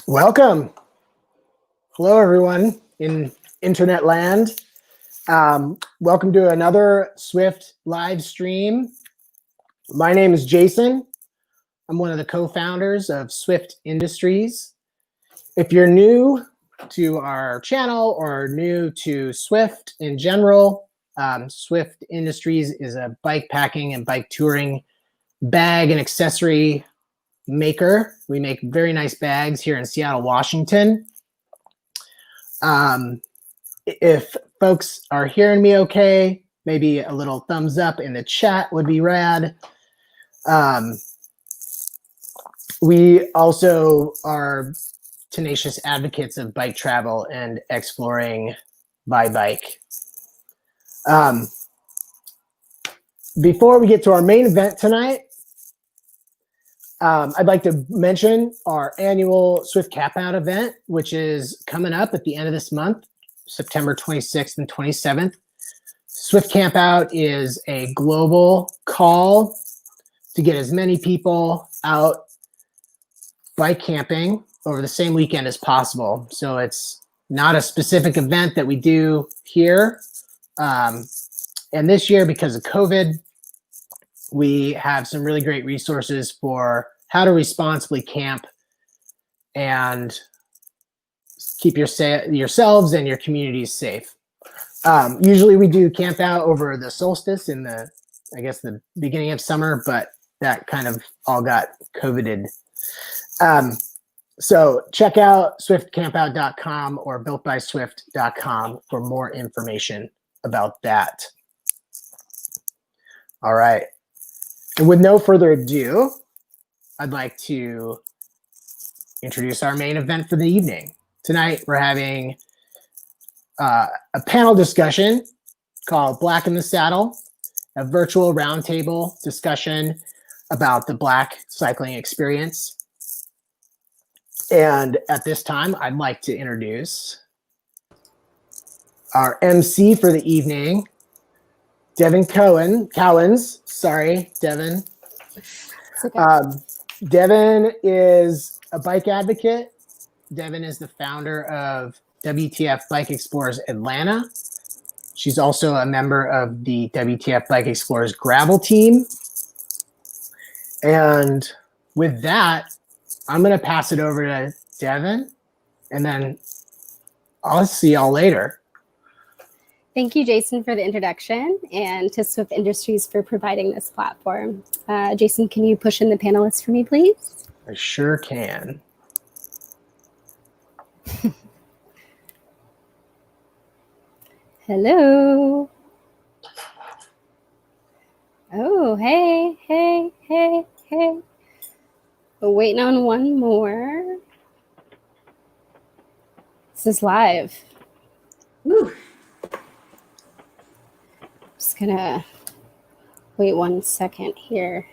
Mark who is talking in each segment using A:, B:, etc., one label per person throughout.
A: Welcome. Hello, everyone in internet land. Welcome to another Swift live stream. My name is Jason. I'm one of the co-founders of Swift Industries. If you're new to our channel or new to Swift in general, Swift Industries is a bike packing and bike touring bag and accessory maker. We make very nice bags here in Seattle, Washington. If folks are hearing me okay, maybe a little thumbs up in the chat would be rad. We also are tenacious advocates of bike travel and exploring by bike. Before we get to our main event tonight, I'd like to mention our annual Swift Campout event, which is coming up at the end of this month, September 26th and 27th. Swift Campout is a global call to get as many people out bike camping over the same weekend as possible. So it's not a specific event that we do here. And this year, because of COVID, we have some really great resources for how to responsibly camp and keep yourselves and your communities safe. Usually we do camp out over the solstice in the beginning of summer, but that kind of all got COVIDed. So check out swiftcampout.com or builtbyswift.com for more information about that. All right. And with no further ado, I'd like to introduce our main event for the evening. Tonight, we're having a panel discussion called Black in the Saddle, a virtual roundtable discussion about the Black cycling experience. And at this time, I'd like to introduce our MC for the evening, Devin Cowens. Sorry, Devin. Okay. Devin is a bike advocate. Devin is the founder of WTF Bikexplorers Atlanta. She's also a member of the WTF Bikexplorers Gravel Team. And with that, I'm going to pass it over to Devin, and then I'll see y'all later.
B: Thank you, Jason, for the introduction, and to Swift Industries for providing this platform. Jason, can you push in the panelists for me, please?
A: I sure can.
B: Hello. Oh, hey. We're waiting on one more. This is live. Woo. Just gonna wait 1 second here.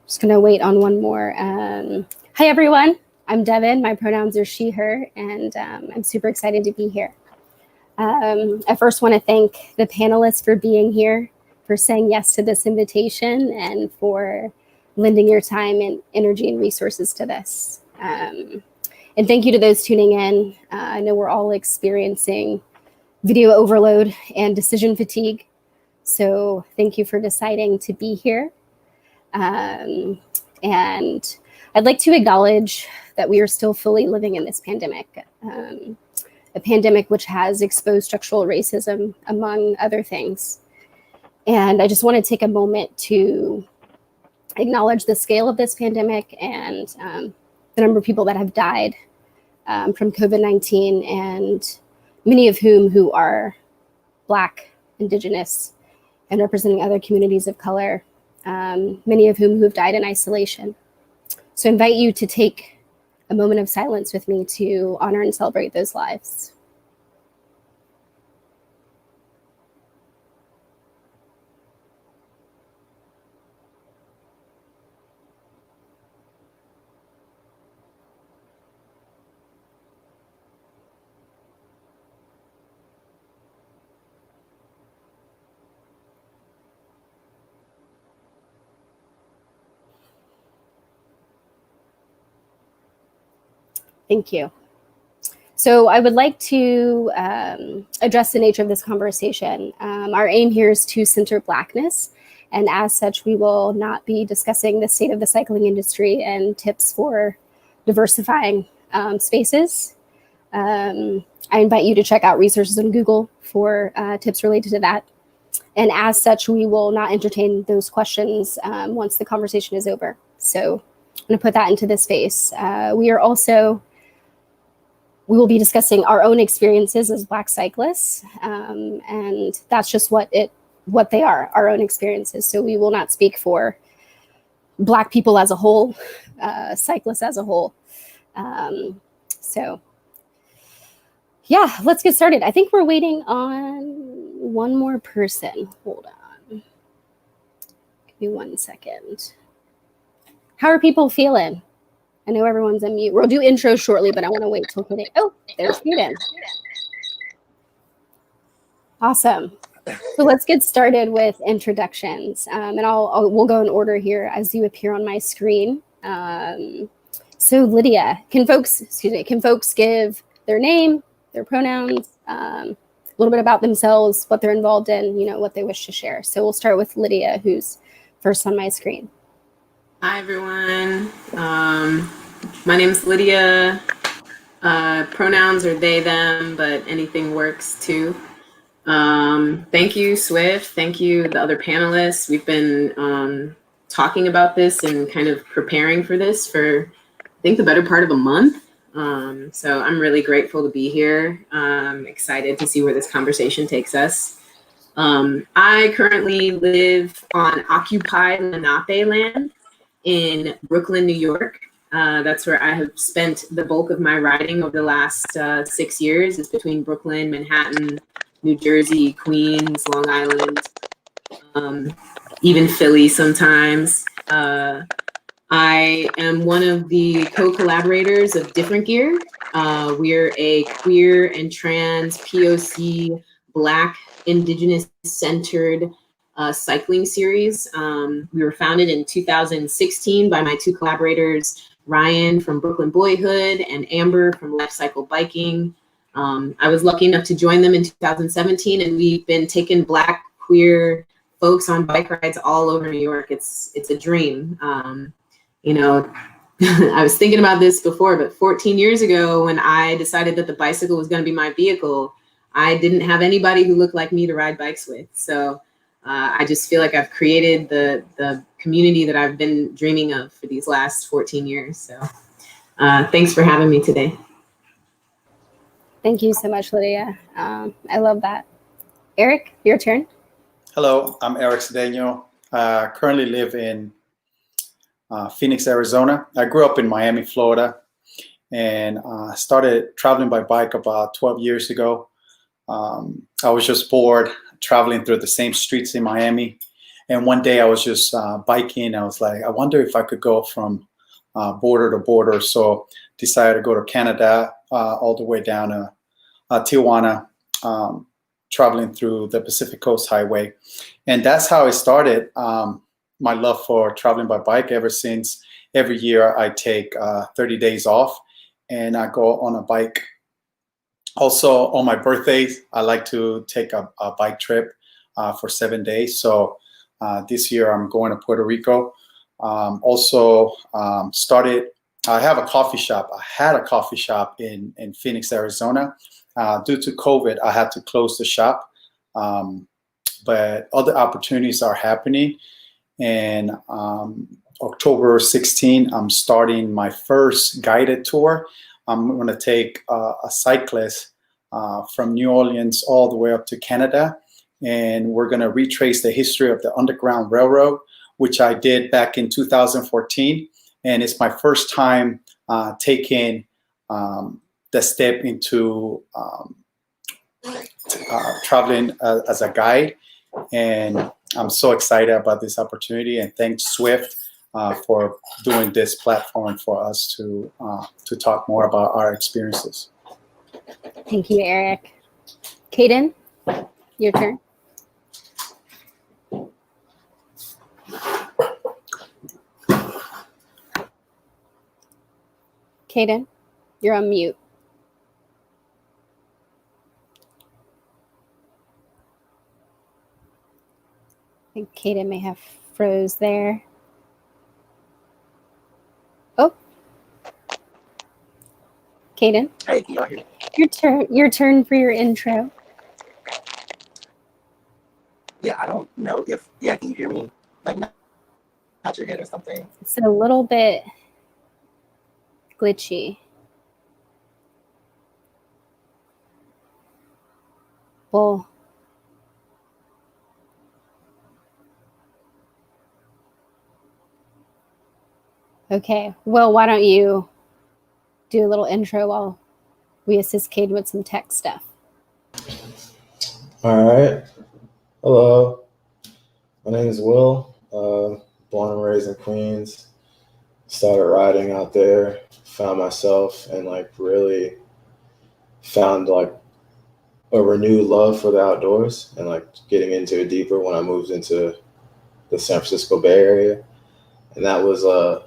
B: Just gonna wait on one more. Hi everyone, I'm Devin. My pronouns are she, her, and I'm super excited to be here. I first want to thank the panelists for being here, for saying yes to this invitation, and for lending your time and energy and resources to this. And thank you to those tuning in. I know we're all experiencing video overload and decision fatigue. So thank you for deciding to be here. And I'd like to acknowledge that we are still fully living in this pandemic, a pandemic which has exposed structural racism, among other things. And I just want to take a moment to acknowledge the scale of this pandemic and the number of people that have died from COVID-19, and many of who are Black, Indigenous, and representing other communities of color, many of whom have died in isolation. So I invite you to take a moment of silence with me to honor and celebrate those lives. Thank you. So I would like to address the nature of this conversation. Our aim here is to center Blackness, and as such, we will not be discussing the state of the cycling industry and tips for diversifying spaces. I invite you to check out resources on Google for tips related to that. And as such, we will not entertain those questions once the conversation is over. So I'm going to put that into this space. We will be discussing our own experiences as Black cyclists, and that's just what they are, our own experiences. So we will not speak for Black people as a whole, cyclists as a whole. So yeah, let's get started. I think we're waiting on one more person. Hold on. Give me 1 second. How are people feeling? I know everyone's on mute. We'll do intros shortly, but I want to wait till today. Oh, there's Kaiden. Awesome. So let's get started with introductions, and we'll go in order here as you appear on my screen. So Lydia, can folks give their name, their pronouns, a little bit about themselves, what they're involved in, what they wish to share. So we'll start with Lydia, who's first on my screen.
C: Hi, everyone. My name is Lydia. Pronouns are they, them, but anything works too. Thank you, Swift. Thank you, the other panelists. We've been talking about this and kind of preparing for this for, I think, the better part of a month. So I'm really grateful to be here. Excited to see where this conversation takes us. I currently live on occupied Lenape land in Brooklyn, New York. That's where I have spent the bulk of my riding over the last 6 years. It's between Brooklyn, Manhattan, New Jersey, Queens, Long Island, even Philly sometimes. I am one of the co-collaborators of Different Gear. We're a queer and trans POC Black indigenous centered cycling series. We were founded in 2016 by my two collaborators, Ryan from Brooklyn Boyhood and Amber from Life Cycle Biking. I was lucky enough to join them in 2017, and we've been taking Black queer folks on bike rides all over New York. It's a dream. I was thinking about this before, but 14 years ago, when I decided that the bicycle was going to be my vehicle, I didn't have anybody who looked like me to ride bikes with. So I just feel like I've created the community that I've been dreaming of for these last 14 years. So thanks for having me today.
B: Thank you so much, Lydia. I love that. Erick, your turn.
D: Hello, I'm Erick Cedeno. Currently live in Phoenix, Arizona. I grew up in Miami, Florida, and started traveling by bike about 12 years ago. I was just bored traveling through the same streets in Miami. And one day I was just biking. I was like, I wonder if I could go from border to border. So decided to go to Canada, all the way down to Tijuana, traveling through the Pacific Coast Highway. And that's how I started my love for traveling by bike. Ever since, every year I take 30 days off and I go on a bike. Also, on my birthdays, I like to take a bike trip for 7 days. So this year I'm going to Puerto Rico. I have a coffee shop. I had a coffee shop in Phoenix, Arizona. Due to COVID, I had to close the shop. But other opportunities are happening. And October 16, I'm starting my first guided tour. I'm going to take a cyclist from New Orleans all the way up to Canada. And we're going to retrace the history of the Underground Railroad, which I did back in 2014. And it's my first time taking the step into traveling as a guide. And I'm so excited about this opportunity. And thanks, Swift, for doing this platform for us to talk more about our experiences.
B: Thank you, Erick. Kaiden, your turn. Kaiden, You're on mute. I think Kaiden may have froze there. Oh. Kaiden.
E: Hey, can y'all hear me?
B: Your turn for your intro.
E: Yeah, I don't know if, can you hear me? Like, not your head or something.
B: It's a little bit glitchy. Well, okay. Well, why don't you do a little intro while we assist Kaiden with some tech stuff.
F: All right. Hello. My name is Will. Born and raised in Queens. Started riding out there. Found myself and really found a renewed love for the outdoors and getting into it deeper when I moved into the San Francisco Bay Area. And that was a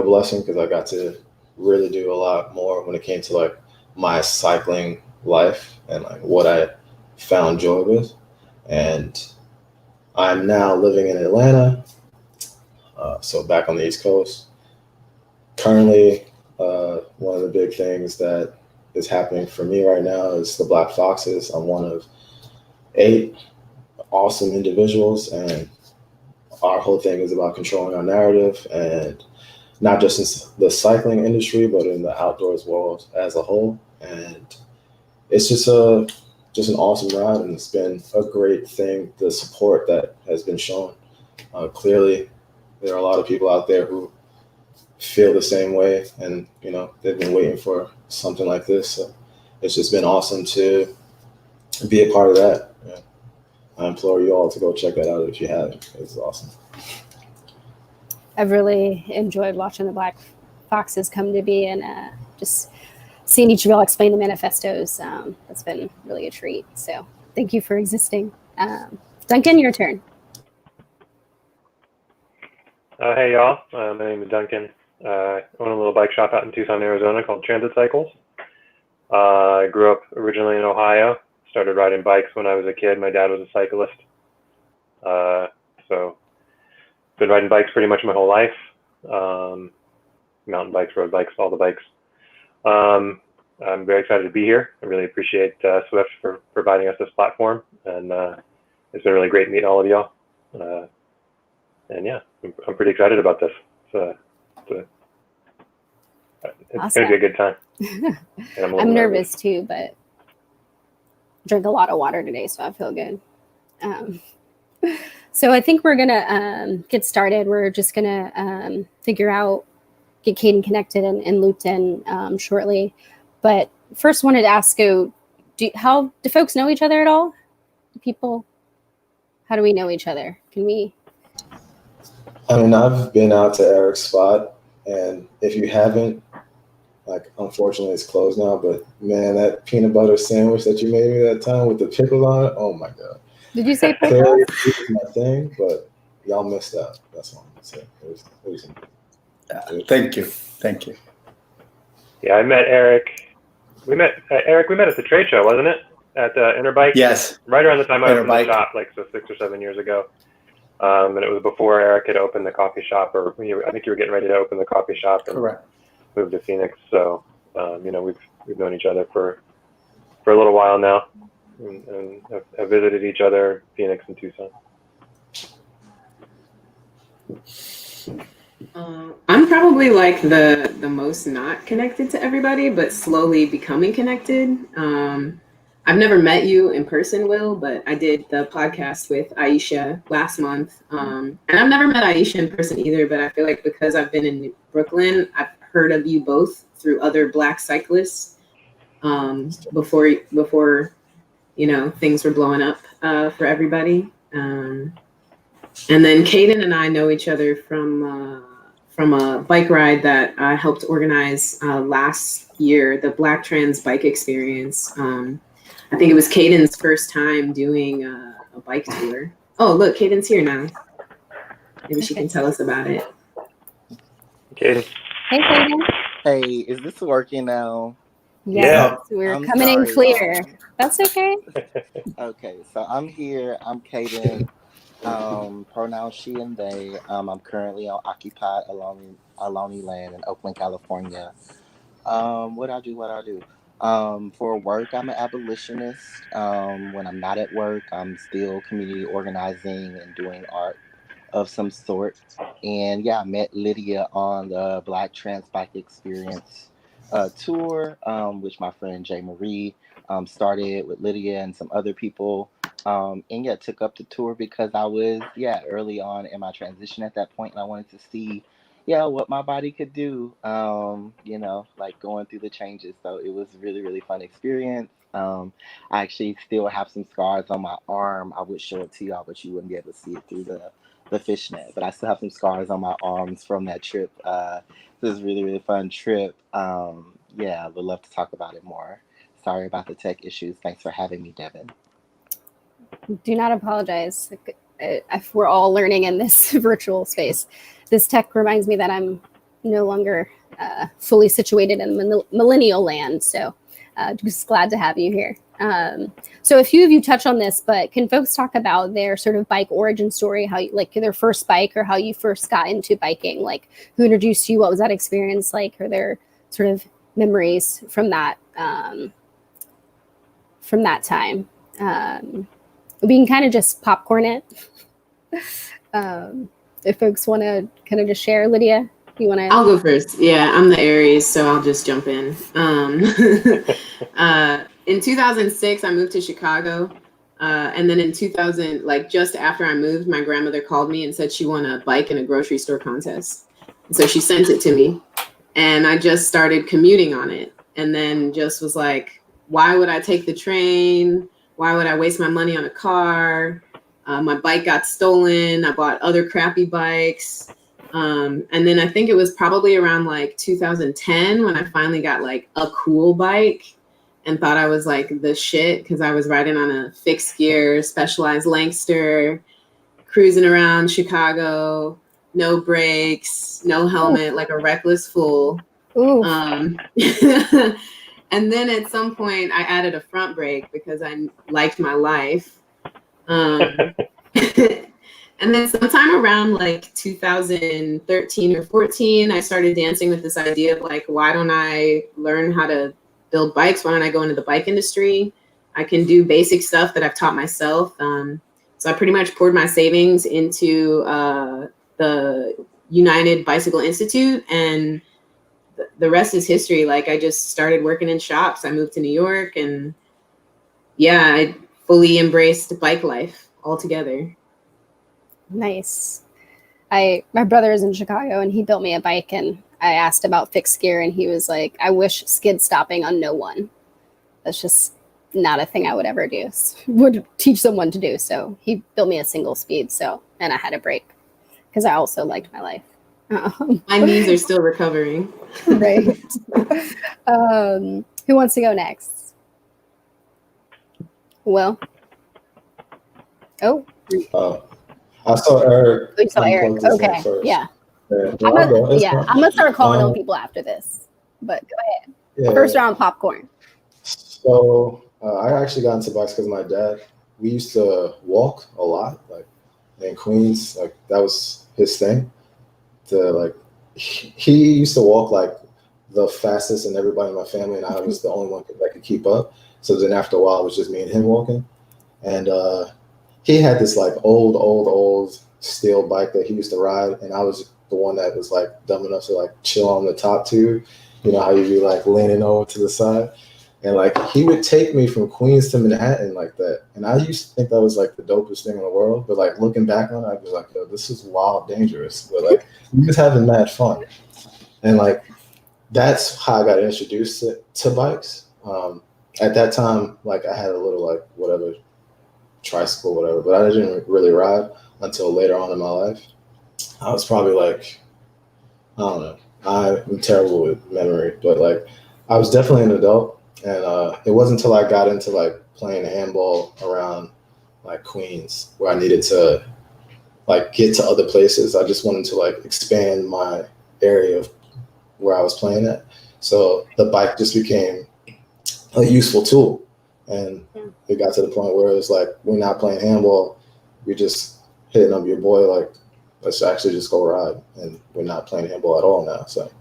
F: blessing because I got to really do a lot more when it came to my cycling life and what I found joy with. And I'm now living in Atlanta, so back on the East Coast. Currently, one of the big things that is happening for me right now is the Black Foxes. I'm one of 8 awesome individuals, and our whole thing is about controlling our narrative, and not just in the cycling industry, but in the outdoors world as a whole. And it's just an awesome ride, and it's been a great thing, the support that has been shown. Clearly, there are a lot of people out there who feel the same way, and they've been waiting for something like this. So it's just been awesome to be a part of that. Yeah. I implore you all to go check that out if you haven't. It's awesome.
B: I've really enjoyed watching the Black Foxes come to be and just seeing each of y'all explain the manifestos. That's been really a treat. So thank you for existing. Duncan, your turn.
G: Hey, y'all. My name is Duncan. I own a little bike shop out in Tucson, Arizona called Transit Cycles. I grew up originally in Ohio. Started riding bikes when I was a kid. My dad was a cyclist. So been riding bikes pretty much my whole life. Mountain bikes, road bikes, all the bikes. I'm very excited to be here. I really appreciate Swift for providing us this platform. And it's been really great meeting all of y'all. And yeah, I'm pretty excited about this. It's
B: Awesome.
G: going to be a good time. And
B: I'm nervous too, but drank a lot of water today, so I feel good. So I think we're gonna get started. We're just gonna figure out, get Kaiden connected and looped in shortly. But first, wanted to ask you, how do folks know each other at all? How do we know each other? Can we?
F: I mean, I've been out to Erick's spot, and if you haven't, unfortunately it's closed now, but man, that peanut butter sandwich that you made me that time with the pickles on it, oh my God.
B: Did you say
F: Clearly,
B: pickles?
F: it's my thing, but y'all missed out. That's all I'm gonna say. It was
D: Thank you.
G: Yeah, I met Eric. Eric, we met at the trade show, wasn't it? At Interbike?
D: Yes.
G: Right around the time I was in the
D: Interbike.
G: shop, 6 or 7 years ago. And it was before Eric had opened the coffee shop, or I think you were getting ready to open the coffee shop. And
D: Correct.
G: moved to Phoenix. So, we've known each other for a little while now, and have visited each other in Phoenix and Tucson.
C: I'm probably the most not connected to everybody, but slowly becoming connected. I've never met you in person, Will, but I did the podcast with Aisha last month. And I've never met Aisha in person either, but I feel like because I've been in Brooklyn, I've heard of you both through other Black cyclists before things were blowing up for everybody. And then Kaiden and I know each other from a bike ride that I helped organize last year, the Black Trans Bike Experience. I think it was Kaiden's first time doing a bike tour. Oh, look, Kaiden's here now. Maybe she can tell us about it.
G: Kaiden.
B: Hey, Kaiden.
E: Hey, is this working now?
B: Yes,
G: Yeah.
B: we're
E: I'm
B: coming in
E: sorry,
B: clear.
E: y'all.
B: That's okay.
E: Okay, so I'm here. I'm Kaiden. Pronouns she and they. I'm currently on occupied Aloni land in Oakland, California. What I do, for work, I'm an abolitionist. When I'm not at work, I'm still community organizing and doing art of some sort. And yeah, I met Lydia on the Black Trans Bike Experience tour, which my friend Jay Marie started with Lydia and some other people. And yeah, took up the tour because I was, early on in my transition at that point, and I wanted to see, what my body could do, like going through the changes. So it was really, really fun experience. I actually still have some scars on my arm. I would show it to y'all, but you wouldn't be able to see it through the fishnet. But I still have some scars on my arms from that trip. This is a really, really fun trip. I would love to talk about it more. Sorry about the tech issues. Thanks for having me, Devin.
B: Do not apologize. If we're all learning in this virtual space. This tech reminds me that I'm no longer fully situated in millennial land. So just glad to have you here. So a few of you touch on this, but can folks talk about their sort of bike origin story, how you, like their first bike or how you first got into biking, like who introduced you, what was that experience like, or their sort of memories from that time. We can kind of just popcorn it. If folks want to kind of just share, Lydia, you want to?
C: I'll go first. Yeah, I'm the Aries, so I'll just jump in. In 2006, I moved to Chicago. And then in 2000, like just after I moved, my grandmother called me and said she won a bike in a grocery store contest. And so she sent it to me and I just started commuting on it. And then just was like, why would I take the train? Why would I waste my money on a car? My bike got stolen. I bought other crappy bikes. And then I think it was probably around like 2010 when I finally got like a cool bike and thought I was like the shit because I was riding on a fixed gear, Specialized Langster, cruising around Chicago, no brakes, no helmet, like a reckless fool. And then at some point I added a front brake because I liked my life. And then sometime around like 2013 or 14, I started dancing with this idea of like, why don't I learn how to build bikes? Why don't I go into the bike industry? I can do basic stuff that I've taught myself. So I pretty much poured my savings into the United Bicycle Institute, and the rest is history. Like I just started working in shops. I moved to New York, and yeah, I fully embraced bike life altogether.
B: Nice. My brother is in Chicago and he built me a bike, and I asked about fixed gear and he was like, I wish skid stopping on no one. That's just not a thing I would ever do, would teach someone to do. So he built me a single speed. And I had a brake because I also liked my life.
C: My knees are still recovering.
B: Right. Who wants to go next? Will?
F: I saw Eric.
B: You saw Eric. Okay. Yeah. I'm gonna start calling on people after this. But go ahead. Yeah. First round popcorn.
F: So I actually got into bikes because my dad. We used to walk a lot, like in Queens. Like that was his thing. He used to walk like the fastest, and everybody in my family, and I was the only one that could keep up. So then after a while, it was just me and him walking, and he had this like old steel bike that he used to ride, and I was the one that was like dumb enough to like chill on the top tube. You know how you'd be like leaning over to the side, and like he would take me from Queens to Manhattan like that. And I used to think that was like the dopest thing in the world, but like looking back on it, I was like, yo, this is wild, dangerous, but like we was having mad fun, and like that's how I got introduced to bikes. At that time, like I had a little like whatever. Tricycle, whatever, but I didn't really ride until later on in my life. I was probably like, I don't know. I'm terrible with memory, but like I was definitely an adult, and it wasn't until I got into like playing handball around like Queens where I needed to like get to other places. I just wanted to like expand my area of where I was playing at. So the bike just became a useful tool. And it got to the point where it was like, we're not playing handball. We're just hitting up your boy, like, let's actually just go ride. And we're not playing handball at all now. So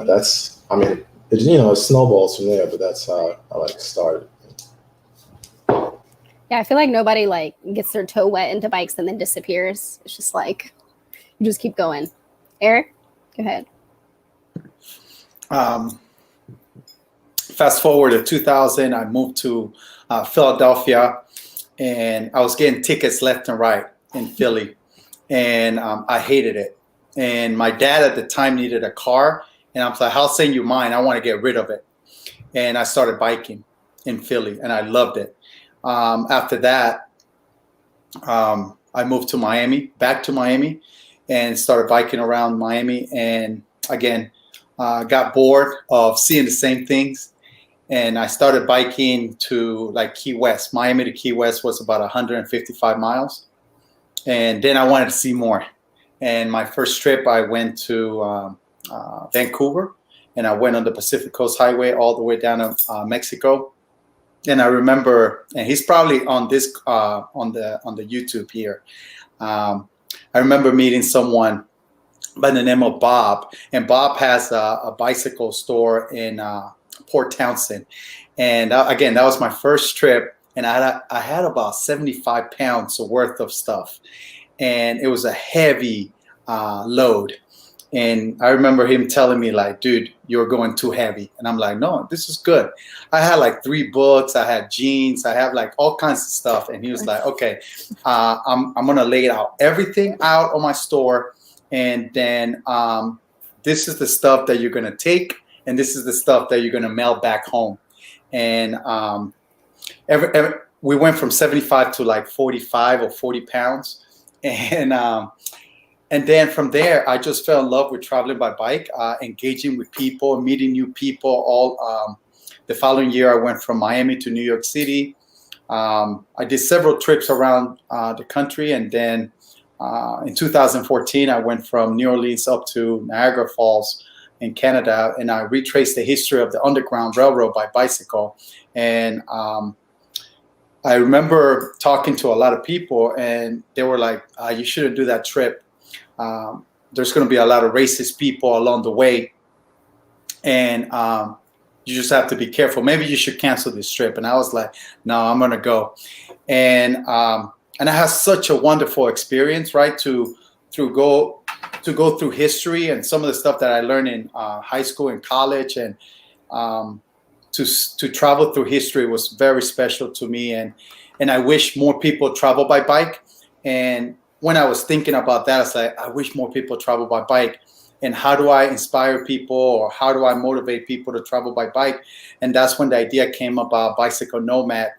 F: that's, I mean, it, you know, it snowballs from there, but that's how I like started.
B: Yeah, I feel like nobody like gets their toe wet into bikes and then disappears. It's just like, you just keep going. Eric, go ahead.
D: Fast forward to 2000, I moved to Philadelphia, and I was getting tickets left and right in Philly, and I hated it. And my dad at the time needed a car, and I was like, I'll send you mine. I want to get rid of it. And I started biking in Philly, and I loved it. After that, I moved to Miami, back to Miami, and started biking around Miami. And again, got bored of seeing the same things. And I started biking to like Key West. Miami to Key West was about 155 miles. And then I wanted to see more. And my first trip, I went to Vancouver, and I went on the Pacific Coast Highway all the way down to Mexico. And I remember, and he's probably on this on the YouTube here. I remember meeting someone by the name of Bob, and Bob has a bicycle store in Port Townsend. And again, that was my first trip, and I had about 75 pounds worth of stuff, and it was a heavy load. And I remember him telling me, like, dude, you're going too heavy. And I'm like, no, this is good. I had like 3 books. I had jeans. I have like all kinds of stuff. And he was like, okay, I'm going to lay it out, everything out on my store. And then this is the stuff that you're going to take. And this is the stuff that you're going to mail back home. And we went from 75 to like 45 or 40 pounds. And then from there, I just fell in love with traveling by bike, engaging with people, meeting new people. All the following year, I went from Miami to New York City. I did several trips around the country. And then in 2014, I went from New Orleans up to Niagara Falls in Canada. And I retraced the history of the Underground Railroad by bicycle. And I remember talking to a lot of people, and they were like, you shouldn't do that trip. There's going to be a lot of racist people along the way, and you just have to be careful. Maybe you should cancel this trip. And I was like, no, I'm going to go. And I had such a wonderful experience, right? To go through history and some of the stuff that I learned in high school and college, and to travel through history was very special to me. And I wish more people travel by bike. And when I was thinking about that, I was like, I wish more people travel by bike. And how do I inspire people, or how do I motivate people to travel by bike? And that's when the idea came about Bicycle Nomad.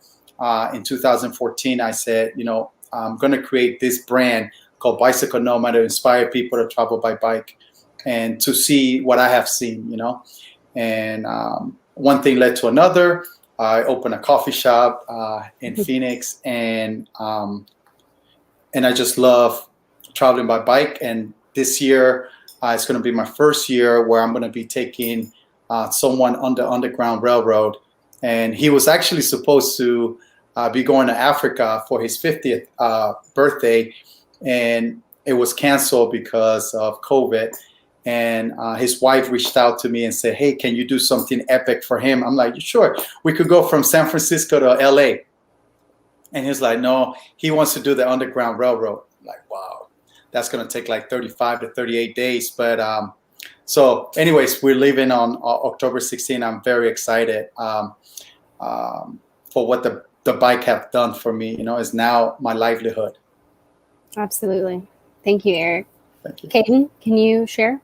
D: In 2014, I said, you know, I'm going to create this brand called Bicycle Nomad to inspire people to travel by bike and to see what I have seen, you know. And one thing led to another. I opened a coffee shop in Phoenix, and I just love traveling by bike. And this year, it's going to be my first year where I'm going to be taking someone on the Underground Railroad. And he was actually supposed to be going to Africa for his 50th birthday, and it was canceled because of COVID. And his wife reached out to me and said, hey, can you do something epic for him? I'm like, sure. We could go from San Francisco to LA. And he's like, no, he wants to do the Underground Railroad. I'm like, wow, that's going to take like 35 to 38 days. But so anyways, we're leaving on October 16. I'm very excited for what the bike have done for me. You know, it's now my livelihood.
B: Absolutely. Thank you, Eric.
D: Thank you.
B: Kaiden, can you share?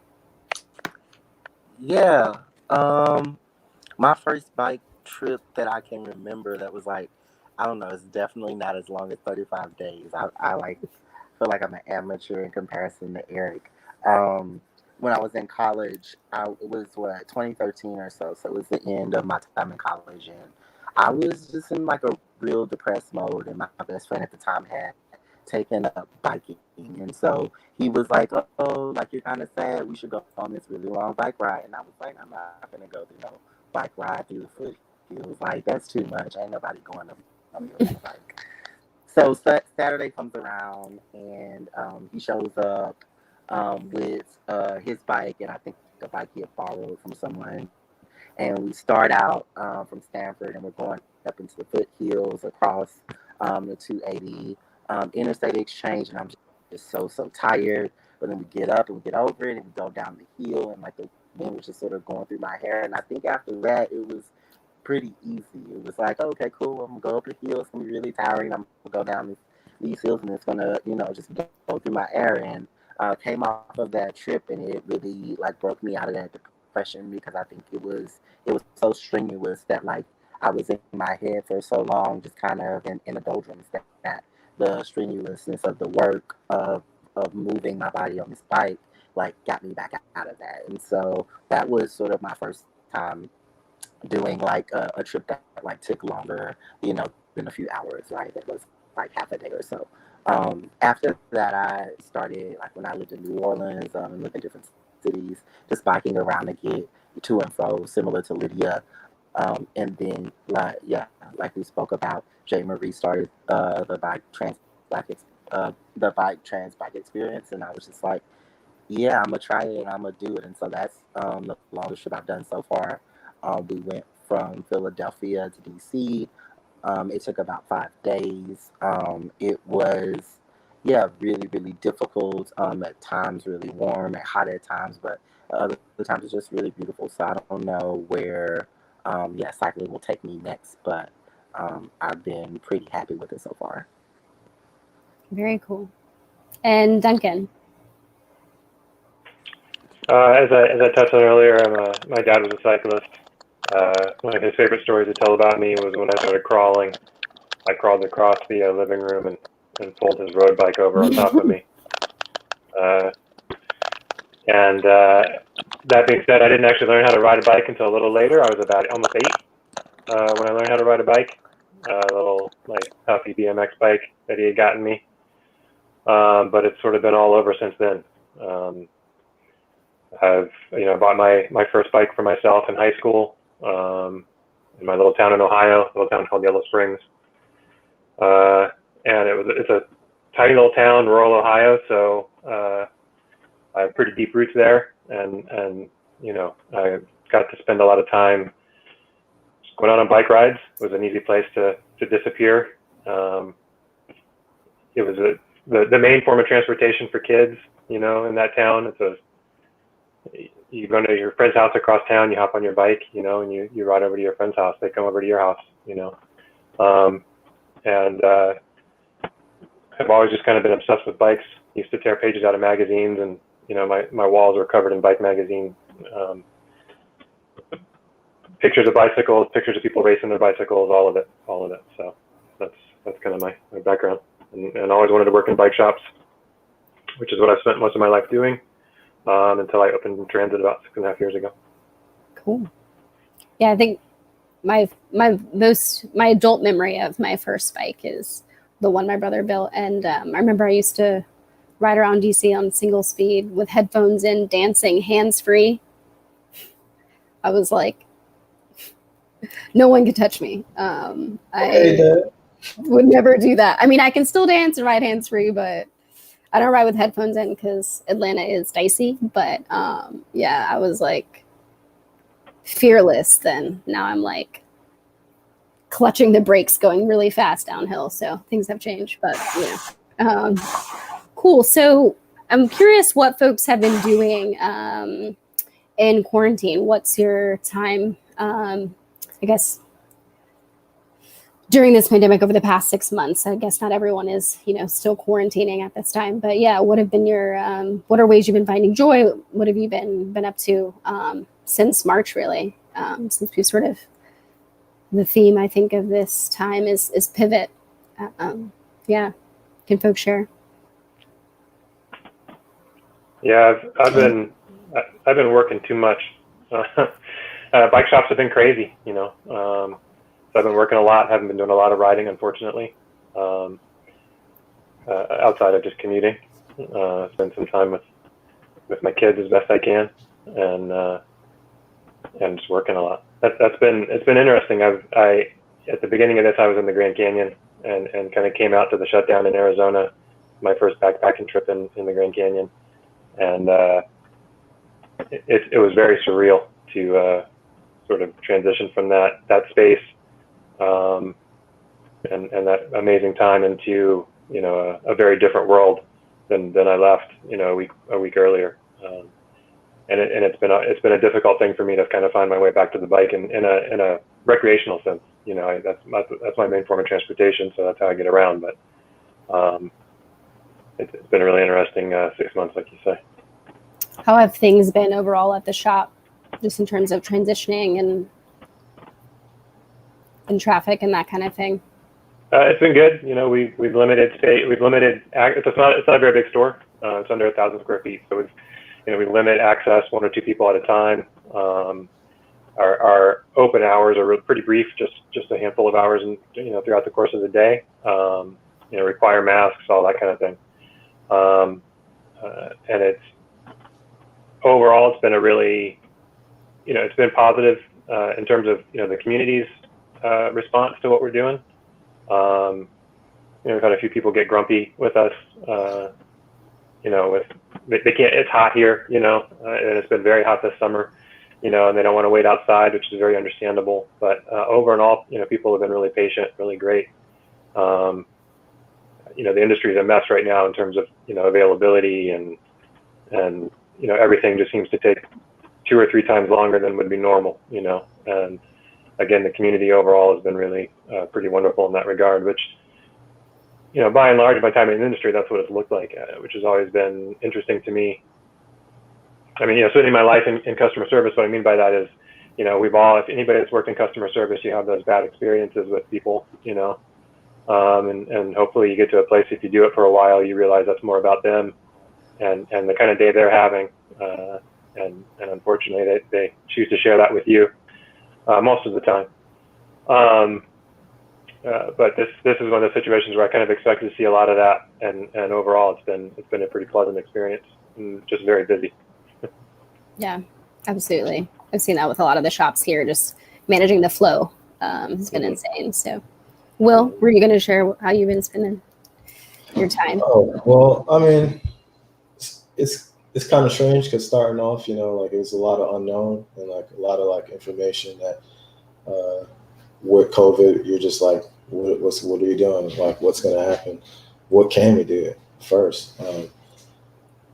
E: Yeah. My first bike trip that I can remember that was like, I don't know, it's definitely not as long as 35 days. I like feel like I'm an amateur in comparison to Eric. When I was in college, it was 2013 or so. So it was the end of my time in college, and I was just in like a real depressed mode. And my best friend at the time had taken up biking. And so he was like, oh, like, you're kind of sad. We should go on this really long bike ride. And I was like, I'm not going to go through no bike ride through the foot. He was like, that's too much. Ain't nobody going on the bike. So Saturday comes around, and he shows up with his bike, and I think the bike he had borrowed from someone. And we start out from Stanford, and we're going up into the foothills across the 280 interstate exchange, and I'm just so tired. But then we get up and we get over it, and we go down the hill, and like the wind was just sort of going through my hair. And I think after that, it was pretty easy. It was like, okay, cool, I'm gonna go up the hill. It's gonna be really tiring. I'm gonna go down these hills, and it's gonna, just go through my hair. And came off of that trip, and it really like broke me out of that depression, because I think it was so strenuous that like I was in my head for so long, just kind of in the doldrums, that the strenuousness of the work of moving my body on this bike like got me back out of that. And so that was sort of my first time doing like a trip that like took longer, than a few hours, right? That was like half a day or so. After that, I started, like when I lived in New Orleans and lived in different cities, just biking around to get to and fro, similar to Lydia. And then, like we spoke about, Jay Marie started the bike trans bike experience, and I was just like, yeah, I'm gonna try it and I'm gonna do it. And so that's the longest trip I've done so far. We went from Philadelphia to DC. It took about 5 days. It was, really, really difficult. At times really warm and hot at times, but other times it's just really beautiful. So I don't know where, cycling will take me next, but I've been pretty happy with it so far.
B: Very cool. And Duncan?
G: As I touched on earlier, my dad was a cyclist. One of his favorite stories to tell about me was when I started crawling. I crawled across the living room and pulled his road bike over on top of me. And that being said, I didn't actually learn how to ride a bike until a little later. I was about almost 8 when I learned how to ride a bike, a little like puffy BMX bike that he had gotten me. But it's sort of been all over since then. I've bought my first bike for myself in high school in my little town in Ohio, a little town called Yellow Springs, and it's a tiny little town, rural Ohio, so I have pretty deep roots there, and I got to spend a lot of time just going out on bike rides. It was an easy place to disappear. It was the main form of transportation for kids, in that town. You go to your friend's house across town, you hop on your bike, and you ride over to your friend's house. They come over to your house, and I've always just kind of been obsessed with bikes. Used to tear pages out of magazines, and my walls were covered in bike magazine pictures of bicycles, pictures of people racing their bicycles, all of it. So that's kind of my background, and always wanted to work in bike shops, which is what I've spent most of my life doing. Until I opened transit about 6.5 years ago.
B: Cool. Yeah, I think my adult memory of my first bike is the one my brother built, and I remember I used to ride around DC on single speed with headphones in, dancing hands free. I was like, no one could touch me. I would never do that. I mean, I can still dance and ride hands free, but I don't ride with headphones in because Atlanta is dicey, but I was like fearless then. Now I'm like clutching the brakes going really fast downhill. So things have changed, but cool. So I'm curious what folks have been doing in quarantine. What's your time, I guess, during this pandemic over the past 6 months? I guess not everyone is, still quarantining at this time, but yeah, what have been your, what are ways you've been finding joy? What have you been up to since March, really? Since we sort of, the theme, I think, of this time is pivot. Can folks share?
G: Yeah, I've been working too much. Bike shops have been crazy, So I've been working a lot, haven't been doing a lot of riding, unfortunately. outside of just commuting. Spend some time with my kids as best I can, and just working a lot. It's been interesting. I at the beginning of this, I was in the Grand Canyon and kind of came out to the shutdown in Arizona, my first backpacking trip in the Grand Canyon, and it was very surreal to sort of transition from that space and that amazing time into a very different world than I left a week earlier. And it's been a difficult thing for me to kind of find my way back to the bike in a recreational sense. That's my main form of transportation, so that's how I get around. But it's been a really interesting 6 months, like you say.
B: How have things been overall at the shop, just in terms of transitioning and traffic and that kind of thing?
G: It's been good. We've limited space. It's not a very big store. It's under 1,000 square feet, so we limit access 1 or 2 people at a time. Our open hours are pretty brief, just a handful of hours, and throughout the course of the day. Require masks, all that kind of thing. And it's overall, it's been a really, it's been positive in terms of the community's response to what we're doing. We've had a few people get grumpy with us. They can't. It's hot here, and it's been very hot this summer, and they don't want to wait outside, which is very understandable. But over and all, people have been really patient, really great. The industry is a mess right now in terms of availability and everything just seems to take 2 or 3 times longer than would be normal, and again, the community overall has been really pretty wonderful in that regard, which, by and large, my time in the industry, that's what it's looked like, which has always been interesting to me. I mean, certainly my life in customer service, what I mean by that is, we've all, if anybody that's worked in customer service, you have those bad experiences with people, and hopefully you get to a place, if you do it for a while, you realize that's more about them and the kind of day they're having. And unfortunately, they choose to share that with you most of the time. But this is one of the situations where I kind of expected to see a lot of that, and overall, it's been a pretty pleasant experience and just very busy.
B: Yeah, absolutely. I've seen that with a lot of the shops here. Just managing the flow has been insane. So, Will, were you going to share how you've been spending your time?
F: Oh, well, I mean, it's kind of strange because starting off, it was a lot of unknown and a lot of information that with COVID, you're just like, what are you doing? What's going to happen? What can we do first?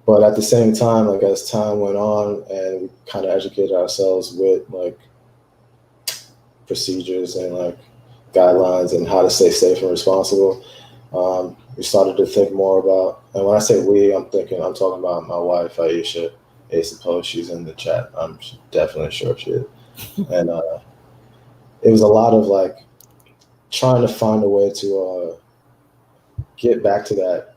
F: But at the same time, as time went on and we kind of educated ourselves with procedures and guidelines and how to stay safe and responsible, we started to think more about, and when I say we, I'm talking about my wife, Aisha. I suppose she's in the chat. I'm definitely sure she is. And it was a lot of trying to find a way to get back to that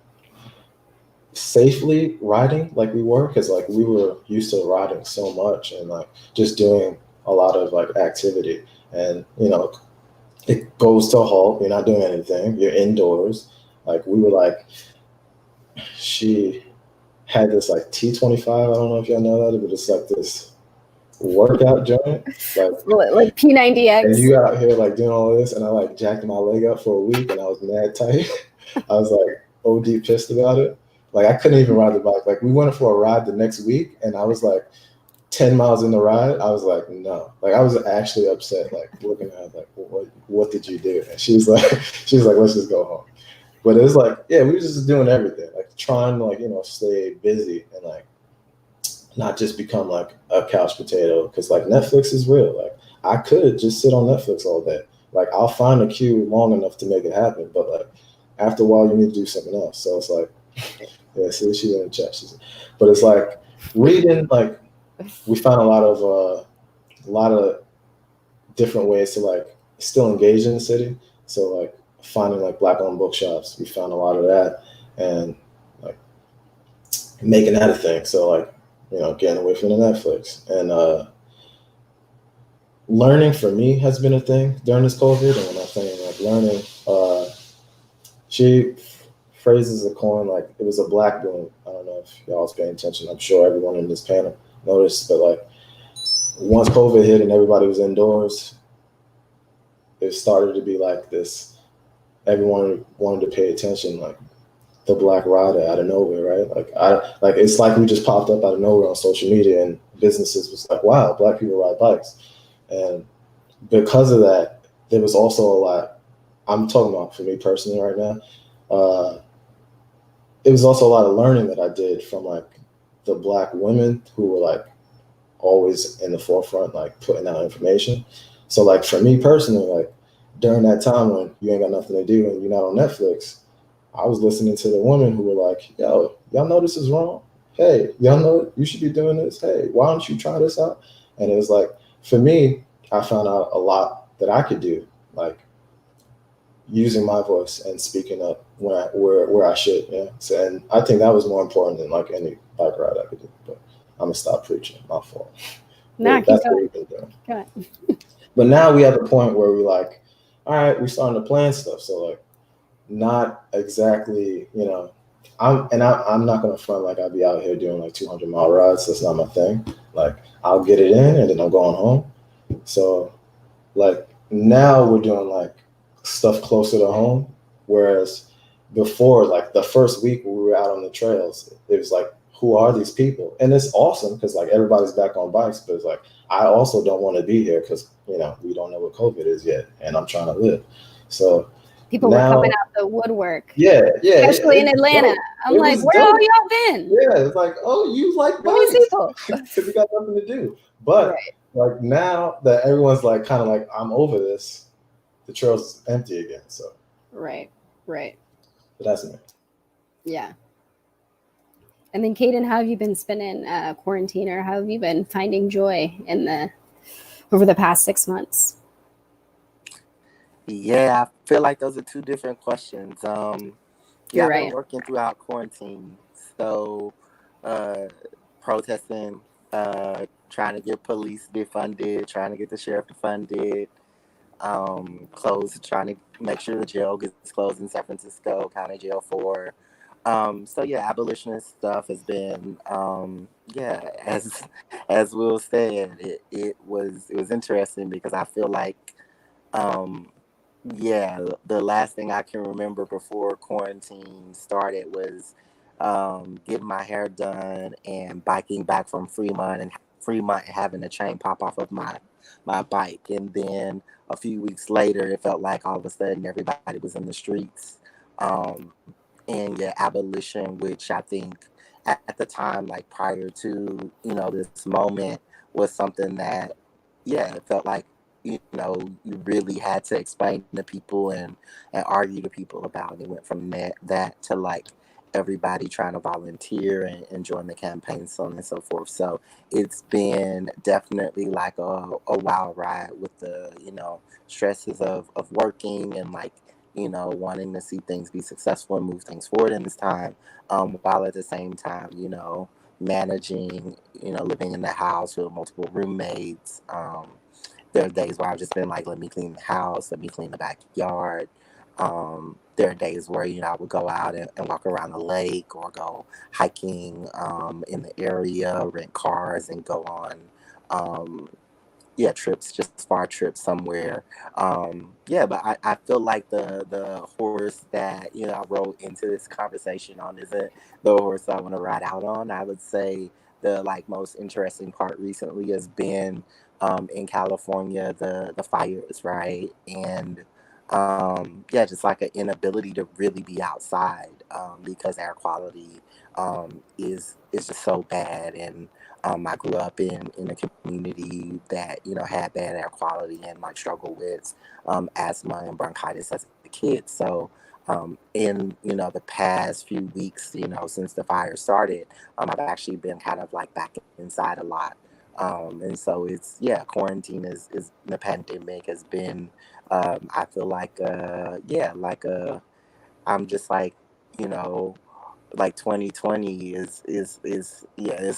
F: safely riding like we were, because we were used to riding so much and just doing a lot of activity, and it goes to a halt. You're not doing anything. You're indoors. We were she had this T25. I don't know if y'all know that, but it's this workout joint,
B: like P90X.
F: And you out here doing all this, and I jacked my leg up for a week, and I was mad tight. I was OD pissed about it. I couldn't even ride the bike. We went for a ride the next week, and I was 10 miles in the ride. I was no. I was actually upset. Looking at her, what did you do? And she was like, let's just go home. But it was we were just doing everything, trying to stay busy and not just become a couch potato, because Netflix is real. I could just sit on Netflix all day. I'll find a queue long enough to make it happen, but after a while you need to do something else. So it's yeah, see, she's in the chat. But it's reading. We found a lot of different ways to still engage in the city. So finding Black-owned bookshops, we found a lot of that, and making that a thing. So getting away from the Netflix, and learning for me has been a thing during this COVID. And when I'm saying learning, phrases are coined, like it was a black boom. I don't know if y'all's paying attention. I'm sure everyone in this panel noticed, but like once COVID hit and everybody was indoors, it started to be like this. Everyone wanted to pay attention, like the black rider out of nowhere, right? Like it's like we just popped up out of nowhere on social media, and businesses was like, wow, black people ride bikes. And because of that, there was also a lot, I'm talking about for me personally right now, it was also a lot of learning that I did from like the black women who were like always in the forefront, like putting out information. So like for me personally, like during that time when you ain't got nothing to do and you're not on Netflix, I was listening to the women who were like, yo, y'all know this is wrong? Hey, y'all know you should be doing this? Hey, why don't you try this out? And it was like, for me, I found out a lot that I could do, like using my voice and speaking up where I should. Yeah. So, and I think that was more important than like any bike ride I could do. But I'm gonna stop preaching. My fault.
B: No,
F: That's what we've been doing.
B: Go ahead.
F: But now we have a point where we like, all right, we're starting to plan stuff. So like, not exactly, you know, I'm not gonna front like I'll be out here doing like 200-mile rides. That's not my thing. Like I'll get it in and then I'm going home. So like now we're doing like stuff closer to home. Whereas before, like the first week we were out on the trails, it was like, who are these people? And it's awesome because like everybody's back on bikes, but it's like, I also don't want to be here because, you know, we don't know what COVID is yet and I'm trying to live. So
B: people were coming out the woodwork.
F: Yeah.
B: Especially in Atlanta. I'm like, where all y'all been?
F: Yeah, it's like, oh, you like bikes. Because we got nothing to do. But like now that everyone's like kind of like, I'm over this, the trail's is empty again. So
B: Right.
F: But that's me.
B: Yeah. And then Kaiden, how have you been spending quarantine, or how have you been finding joy over the past 6 months?
E: Yeah, I feel like those are two different questions.
B: You're
E: I've
B: right.
E: been working throughout quarantine, so protesting, trying to get police defunded, trying to get the sheriff defunded, trying to make sure the jail gets closed in San Francisco, County Jail 4. So yeah, abolitionist stuff has been, as Will said, it was interesting because I feel like, the last thing I can remember before quarantine started was getting my hair done and biking back from Fremont having a chain pop off of my bike. And then a few weeks later, it felt like all of a sudden everybody was in the streets. And abolition, which I think at the time, like prior to, this moment, was something that, it felt like, you really had to explain to people and argue to people about. It went from that to like everybody trying to volunteer and join the campaign, so on and so forth. So it's been definitely like a wild ride with the, stresses of working and like, wanting to see things be successful and move things forward in this time, while at the same time, managing, living in the house with multiple roommates. There are days where I've just been like, let me clean the house, let me clean the backyard. There are days where, I would go out and walk around the lake or go hiking in the area, rent cars and go on trips, just far trips somewhere. But I feel like the horse that, I rode into this conversation on isn't the horse I want to ride out on. I would say the like most interesting part recently has been in California, the fires, right? And just like an inability to really be outside because air quality is just so bad. And I grew up in a community that, had bad air quality and like struggled with asthma and bronchitis as a kid. So in, the past few weeks, since the fire started, I've actually been kind of like back inside a lot. And so it's, quarantine is the pandemic has been, I feel like, I'm just like, like 2020 is this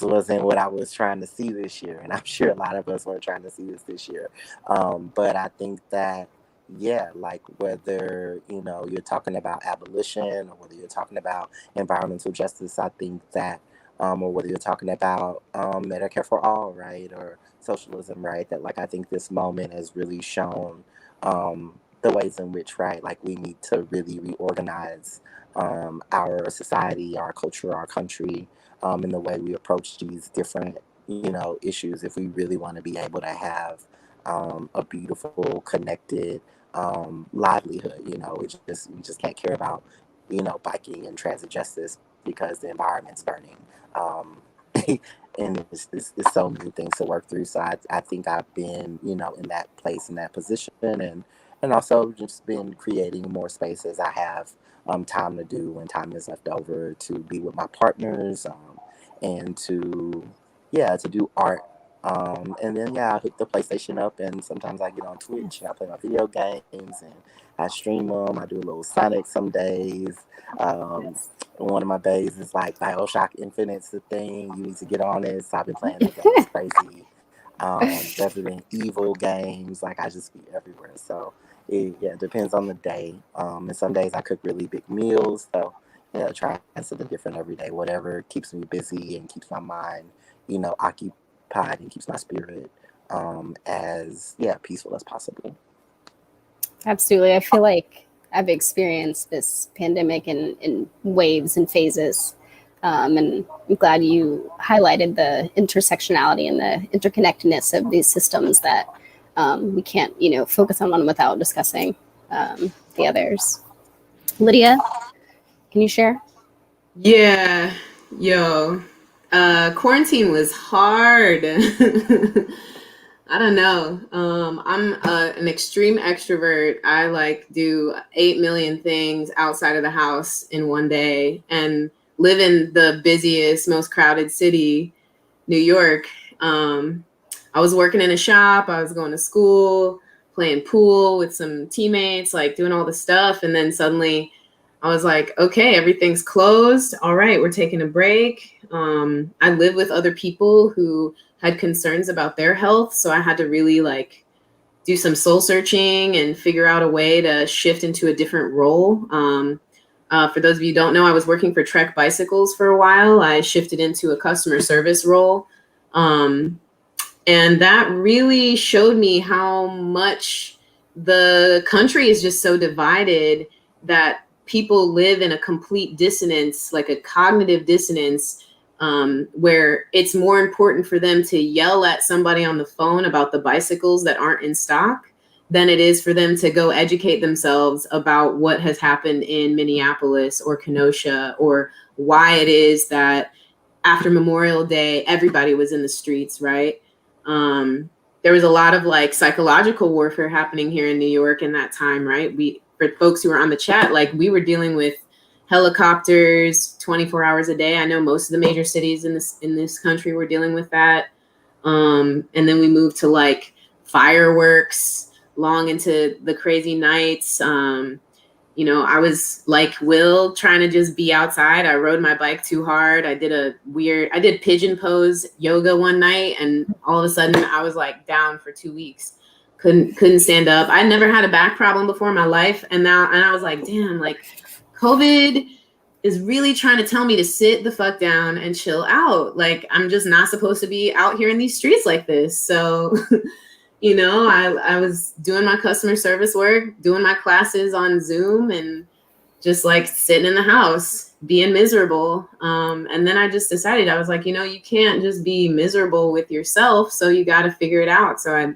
E: wasn't what I was trying to see this year, and I'm sure a lot of us weren't trying to see this year, but I think that yeah, like whether, you know, you're talking about abolition or whether you're talking about environmental justice, I think that, or whether you're talking about Medicare for all, right, or socialism, right, that like I think this moment has really shown the ways in which, right, like we need to really reorganize our society, our culture, our country, in the way we approach these different, you know, issues if we really want to be able to have a beautiful, connected livelihood. You know, we just can't care about, you know, biking and transit justice because the environment's burning. And it's so many things to work through. So I think I've been, you know, in that place, in that position, and also just been creating more spaces I have time to do when time is left over to be with my partners, and to, yeah, to do art. And then, yeah, I hook the PlayStation up, and sometimes I get on Twitch and I play my video games and I stream them. I do a little Sonic some days. One of my days is like Bioshock Infinite's the thing. You need to get on it. So I've been playing that game. It's crazy. Resident Evil games. Like, I just be everywhere. So it depends on the day. And some days I cook really big meals. So yeah, try something different every day. Whatever keeps me busy and keeps my mind, you know, occupied and keeps my spirit as peaceful as possible.
B: Absolutely. I feel like I've experienced this pandemic in waves and phases. And I'm glad you highlighted the intersectionality and the interconnectedness of these systems that we can't, you know, focus on one without discussing the others. Lydia, can you share?
C: Yeah, yo, quarantine was hard. I don't know. I'm an extreme extrovert. I like do 8 million things outside of the house in one day and live in the busiest, most crowded city, New York. I was working in a shop. I was going to school, playing pool with some teammates, like doing all the stuff. And then suddenly I was like, okay, everything's closed. All right, we're taking a break. I live with other people who had concerns about their health. So I had to really like do some soul searching and figure out a way to shift into a different role. For those of you who don't know, I was working for Trek Bicycles for a while. I shifted into a customer service role. And that really showed me how much the country is just so divided that people live in a complete dissonance, like a cognitive dissonance, where it's more important for them to yell at somebody on the phone about the bicycles that aren't in stock than it is for them to go educate themselves about what has happened in Minneapolis or Kenosha, or why it is that after Memorial Day, everybody was in the streets, right? There was a lot of like psychological warfare happening here in New York in that time, right? For folks who were on the chat, like we were dealing with helicopters 24 hours a day. I know most of the major cities in this country were dealing with that. And then we moved to like fireworks long into the crazy nights. You know, I was like Will, trying to just be outside. I rode my bike too hard. I did pigeon pose yoga one night, and all of a sudden I was like down for 2 weeks. Couldn't stand up. I never had a back problem before in my life. And I was like, damn, like COVID is really trying to tell me to sit the fuck down and chill out. Like, I'm just not supposed to be out here in these streets like this. So, you know, I was doing my customer service work, doing my classes on Zoom, and just like sitting in the house, being miserable. And then I just decided, I was like, you know, you can't just be miserable with yourself. So you got to figure it out. So I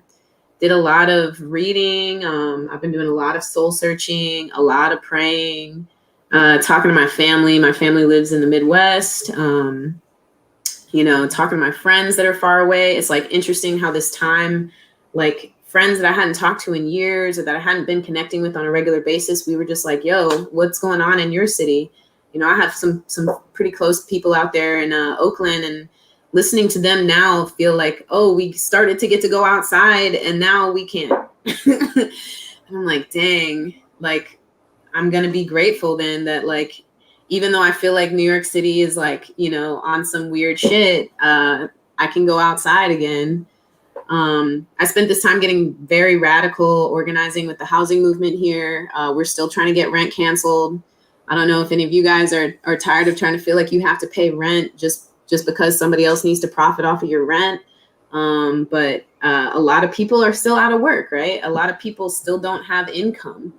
C: did a lot of reading. I've been doing a lot of soul searching, a lot of praying, talking to my family. My family lives in the Midwest. You know, talking to my friends that are far away. It's like interesting how this time, like friends that I hadn't talked to in years or that I hadn't been connecting with on a regular basis, we were just like, yo, what's going on in your city? You know, I have some pretty close people out there in Oakland, and listening to them now feel like, oh, we started to get to go outside and now we can't. And I'm like, dang, like, I'm going to be grateful then that, like, even though I feel like New York City is like, you know, on some weird shit, I can go outside again. I spent this time getting very radical, organizing with the housing movement here. We're still trying to get rent canceled. I don't know if any of you guys are tired of trying to feel like you have to pay rent just because somebody else needs to profit off of your rent. But a lot of people are still out of work, right? A lot of people still don't have income,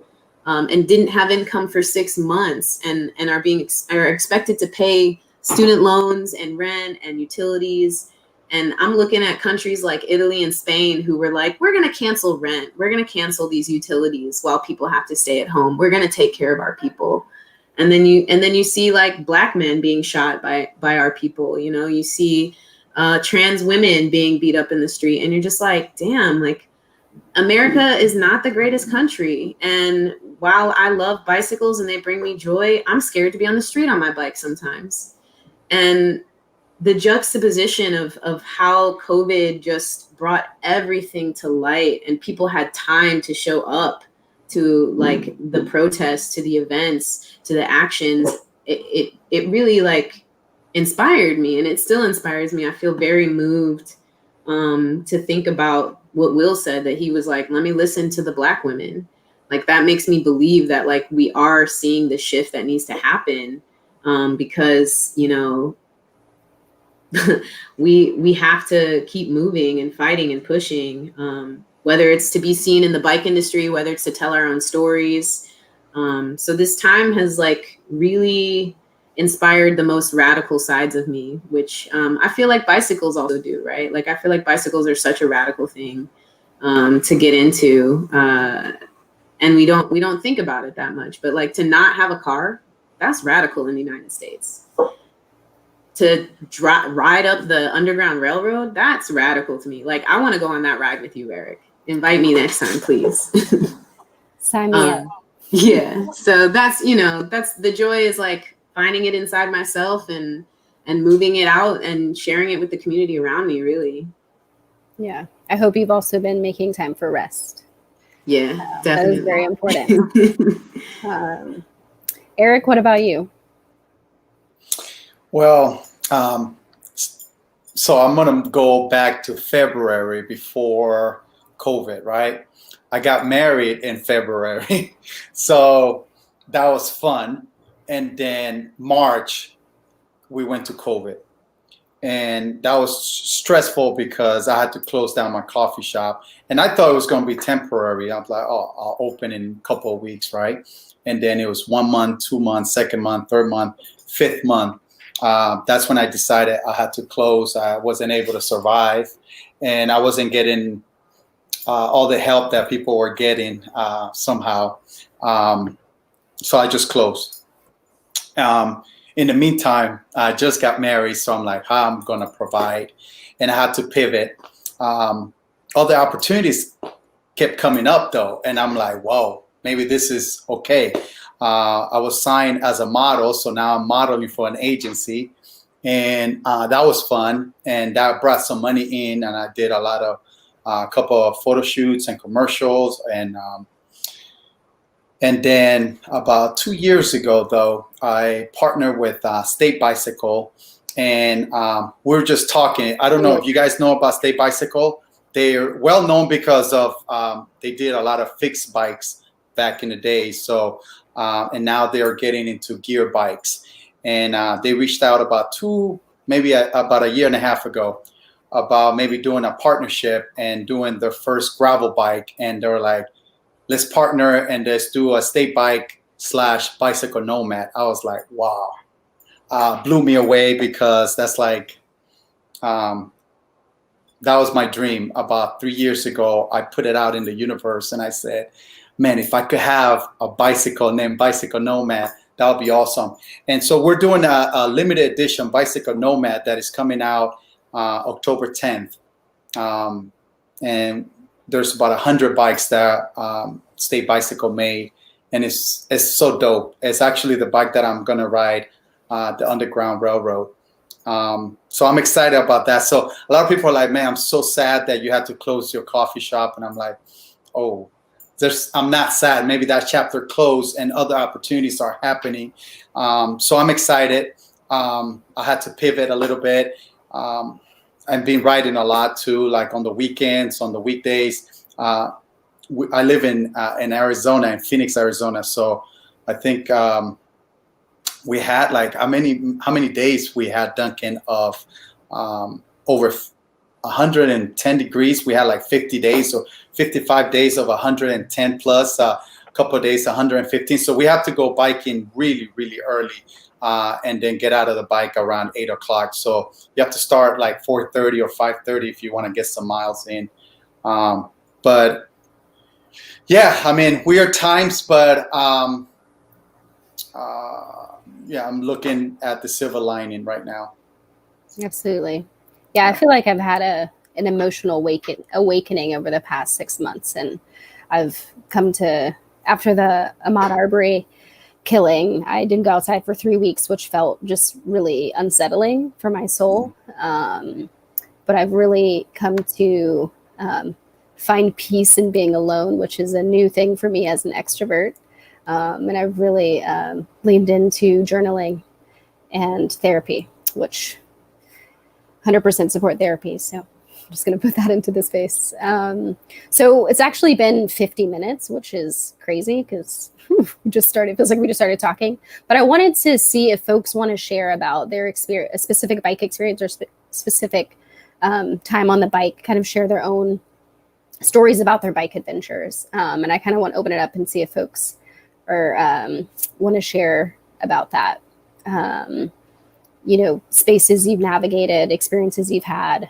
C: and didn't have income for 6 months, and are expected to pay student loans and rent and utilities. And I'm looking at countries like Italy and Spain who were like, we're going to cancel rent. We're going to cancel these utilities while people have to stay at home. We're going to take care of our people. And then you see like Black men being shot by our people. You know, you see trans women being beat up in the street, and you're just like, damn, like America is not the greatest country. And while I love bicycles and they bring me joy, I'm scared to be on the street on my bike sometimes. And the juxtaposition of how COVID just brought everything to light, and people had time to show up to like the protests, to the events, to the actions, it really like inspired me, and it still inspires me. I feel very moved to think about what Will said, that he was like, let me listen to the Black women. Like that makes me believe that like we are seeing the shift that needs to happen, because, you know, we have to keep moving and fighting and pushing, whether it's to be seen in the bike industry, whether it's to tell our own stories. So this time has like really inspired the most radical sides of me, which I feel like bicycles also do, right? Like I feel like bicycles are such a radical thing to get into, and we don't think about it that much. But like to not have a car, that's radical in the United States. To ride up the Underground Railroad, that's radical to me. Like, I want to go on that ride with you, Eric. Invite me next time, please.
B: Sign me up.
C: Yeah. So that's, you know, that's the joy, is like finding it inside myself and moving it out and sharing it with the community around me, really.
B: Yeah. I hope you've also been making time for rest.
C: Yeah, definitely.
B: That is very important. Eric, what about you?
D: Well, so I'm going to go back to February before COVID, right? I got married in February, so that was fun. And then March, we went to COVID. And that was stressful because I had to close down my coffee shop. And I thought it was going to be temporary. I was like, oh, I'll open in a couple of weeks, right? And then it was 1 month, 2 months, second month, third month, fifth month. That's when I decided I had to close. I wasn't able to survive, and I wasn't getting all the help that people were getting somehow. So I just closed. In the meantime, I just got married, so I'm like, how I'm going to provide? And I had to pivot. All the opportunities kept coming up, though, and I'm like, whoa, maybe this is okay. I was signed as a model, so now I'm modeling for an agency, and that was fun, and that brought some money in, and I did a couple of photo shoots and commercials, and then about 2 years ago, though, I partnered with State Bicycle, and we were just talking. I don't know if you guys know about State Bicycle. They're well known because of they did a lot of fixed bikes back in the day. So. And now they are getting into gear bikes, and they reached out about a year and a half ago about maybe doing a partnership and doing their first gravel bike. And they were like, let's partner and let's do a state bike / bicycle nomad. I was like, wow, blew me away, because that's like, that was my dream. About 3 years ago, I put it out in the universe, and I said, man, if I could have a bicycle named Bicycle Nomad, that would be awesome. And so we're doing a limited edition Bicycle Nomad that is coming out October 10th. And there's about 100 bikes that State Bicycle made. And it's so dope. It's actually the bike that I'm going to ride, the Underground Railroad. So I'm excited about that. So a lot of people are like, man, I'm so sad that you had to close your coffee shop. And I'm like, oh, I'm not sad. Maybe that chapter closed and other opportunities are happening. So I'm excited. I had to pivot a little bit. I've been riding a lot too, like on the weekends, on the weekdays. I live in Arizona, in Phoenix, Arizona. So I think we had like how many days we had, Duncan, of over 110 degrees. We had like 50 days, so 55 days of 110 plus, a couple of days 115. So we have to go biking really, really early, and then get out of the bike around 8 o'clock. So you have to start like 4:30 or 5:30 if you want to get some miles in. But yeah, I mean, weird times, but yeah, I'm looking at the silver lining right now.
B: Absolutely. Yeah, I feel like I've had an emotional awakening over the past 6 months, and I've come to, after the Ahmaud Arbery killing, I didn't go outside for 3 weeks, which felt just really unsettling for my soul. But I've really come to find peace in being alone, which is a new thing for me as an extrovert. And I've really leaned into journaling and therapy, which 100% support therapy. So I'm just going to put that into the space. So it's actually been 50 minutes, which is crazy because we just started. It feels like we just started talking. But I wanted to see if folks want to share about their experience, a specific bike experience or specific time on the bike, kind of share their own stories about their bike adventures. And I kind of want to open it up and see if folks want to share about that. Spaces you've navigated, experiences you've had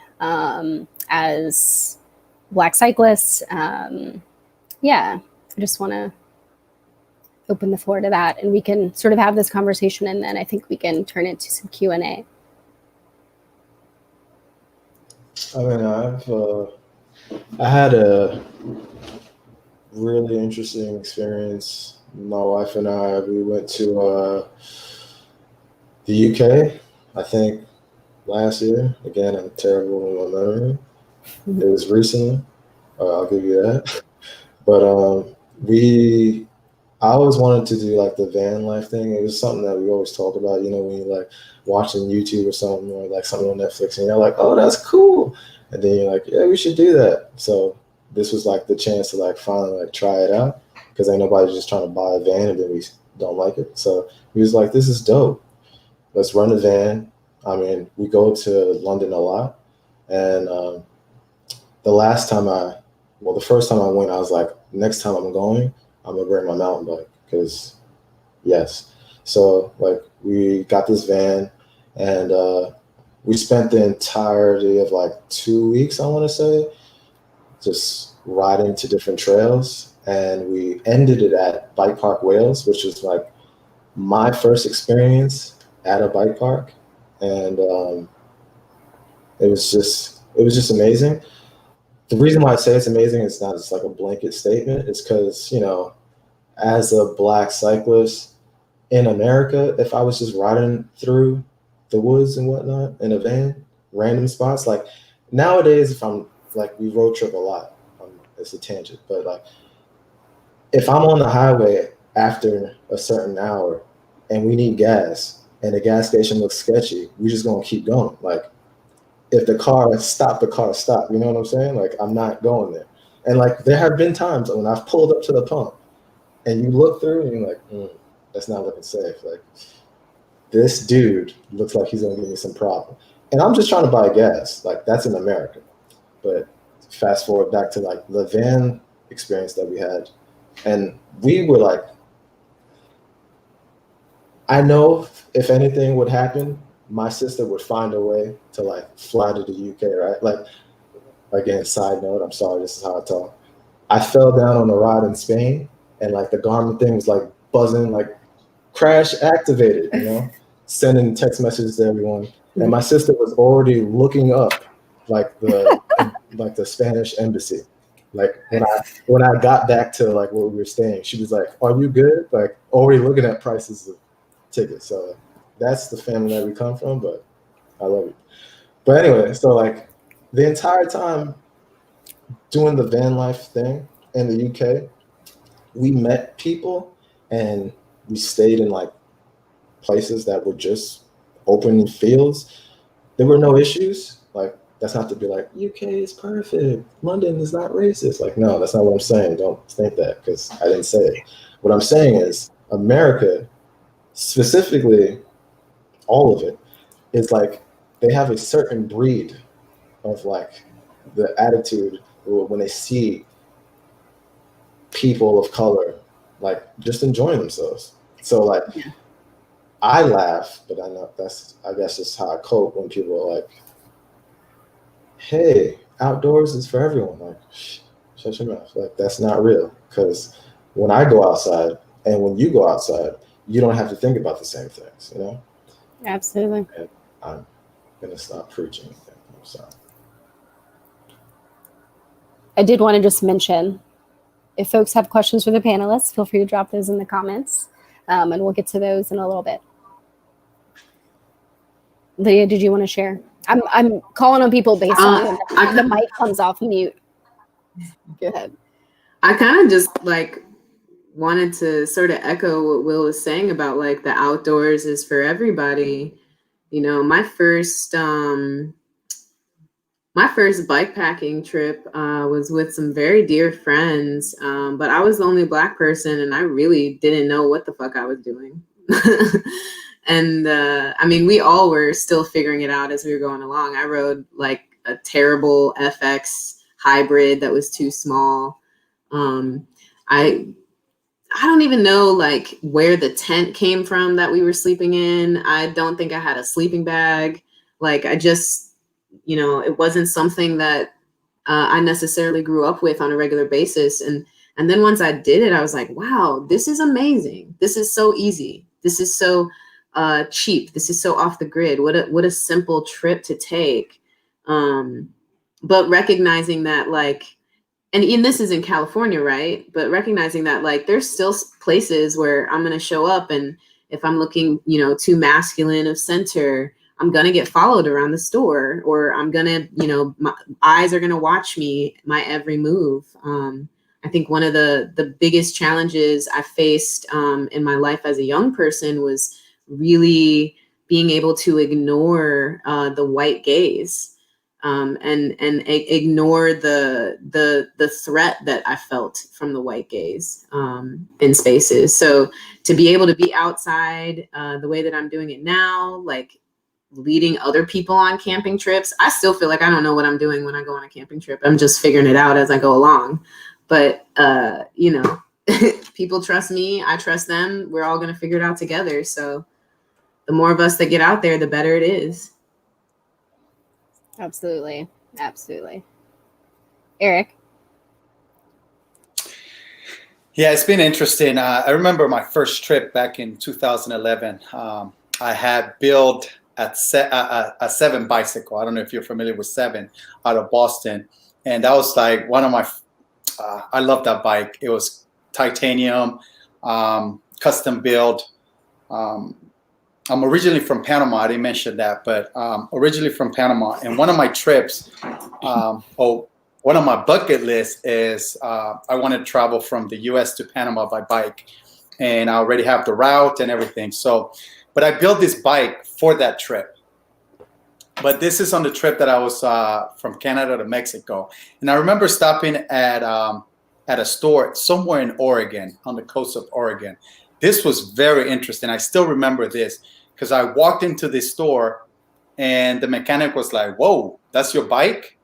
B: as Black cyclists. I just want to open the floor to that, and we can sort of have this conversation, and then I think we can turn it to some Q&A.
F: I mean, I had a really interesting experience. My wife and I, we went to the UK, I think last year. Again, I'm terrible with my memory. It was recently. I'll give you that. But I always wanted to do like the van life thing. It was something that we always talk about, when you're like watching YouTube or something, or like something on Netflix, and you're like, oh, that's cool. And then you're like, yeah, we should do that. So this was like the chance to like finally like try it out, because ain't nobody just trying to buy a van and then we don't like it. So he was like, this is dope. Let's run a van. I mean, we go to London a lot. And the first time I went, I was like, next time I'm going, I'm gonna bring my mountain bike, because yes. So like we got this van, and we spent the entirety of like 2 weeks, I want to say, just riding to different trails. And we ended it at Bike Park Wales, which was like my first experience at a bike park. And it was just amazing. The reason why I say it's amazing is not just like a blanket statement. It's because, as a Black cyclist in America, if I was just riding through the woods and whatnot in a van, random spots, like nowadays, if I'm like, we road trip a lot, it's a tangent, but like if I'm on the highway after a certain hour and we need gas and the gas station looks sketchy, we just gonna keep going. Like if the car stopped, you know what I'm saying? Like I'm not going there. And like there have been times when I've pulled up to the pump and you look through and you're like, that's not looking safe. Like this dude looks like he's gonna give me some problem. And I'm just trying to buy gas. Like that's in America. But fast forward back to like the van experience that we had. And we were like, I know if anything would happen, my sister would find a way to like fly to the UK, right? Like, again, side note, I'm sorry, this is how I talk. I fell down on a ride in Spain, and like the Garmin thing was like buzzing, like crash activated, sending text messages to everyone. And my sister was already looking up like the Spanish embassy. Like when I got back to like where we were staying, she was like, are you good? Like already looking at prices of tickets. So that's the family that we come from, but I love you. But anyway, so like the entire time doing the van life thing in the UK, we met people and we stayed in like places that were just open fields. There were no issues. Like That's not to be like, UK is perfect, London is not racist. Like, no, that's not what I'm saying. Don't think that, because I didn't say it. What I'm saying is America, specifically all of it, is like they have a certain breed of like the attitude when they see people of color like just enjoying themselves. So like I laugh, but I know I guess just how I cope when people are like, hey, outdoors is for everyone. Like, shut your mouth. Like, that's not real. Because when I go outside and when you go outside, you don't have to think about the same things, you know?
B: Absolutely.
F: And I'm going to stop preaching. I'm sorry.
B: I did want to just mention, if folks have questions for the panelists, feel free to drop those in the comments, and we'll get to those in a little bit. Lydia, did you want to share? I'm calling on people based on when the mic comes off mute. Go ahead.
C: I kind of just like wanted to sort of echo what Will was saying about like the outdoors is for everybody. You know, my first bikepacking trip was with some very dear friends, but I was the only Black person and I really didn't know what the fuck I was doing. And I mean, we all were still figuring it out as we were going along. I rode like a terrible FX hybrid that was too small. I don't even know like where the tent came from that we were sleeping in. I don't think I had a sleeping bag. Like I just, you know, it wasn't something that I necessarily grew up with on a regular basis. And then once I did it, I was like, wow, this is amazing. This is so easy. This is so cheap. This is so off the grid. What a simple trip to take. But recognizing that like, and this is in California, right? But recognizing that like there's still places where I'm going to show up, and if I'm looking, you know, too masculine of center, I'm going to get followed around the store, or I'm going to, you know, my eyes are going to watch me, my every move. I think one of the biggest challenges I faced in my life as a young person was really being able to ignore the white gaze. And ignore the threat that I felt from the white gaze in spaces. So to be able to be outside the way that I'm doing it now, like leading other people on camping trips, I still feel like I don't know what I'm doing when I go on a camping trip. I'm just figuring it out as I go along. But, you know, people trust me, I trust them. We're all going to figure it out together. So the more of us that get out there, the better it is.
B: Absolutely. Absolutely. Eric?
D: Yeah, it's been interesting. I remember my first trip back in 2011. I had built a Seven bicycle. I don't know if you're familiar with Seven, out of Boston. And that was like one of my, I love that bike. It was titanium, custom built. I'm originally from Panama. I didn't mention that, but originally from Panama. And one of my trips, one of my bucket lists is I want to travel from the U.S. to Panama by bike. And I already have the route and everything. So, but I built this bike for that trip. But this is on the trip that I was from Canada to Mexico. And I remember stopping at a store somewhere in Oregon, on the coast of Oregon. This was very interesting. I still remember this because I walked into this store and the mechanic was like, whoa, that's your bike?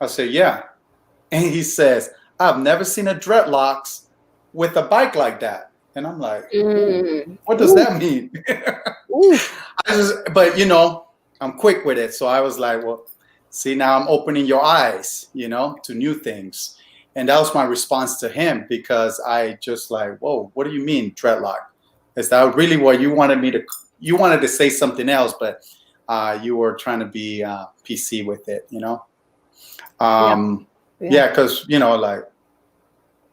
D: I said, yeah. And he says, I've never seen a dreadlocks with a bike like that. And I'm like, what does that mean? But, you know, I'm quick with it. So I was like, well, see, now I'm opening your eyes, you know, to new things. And that was my response to him, because I just like, whoa, what do you mean dreadlock? Is that really what you wanted me to, you wanted to say something else, but you were trying to be PC with it, you know? Yeah, because, you know, like,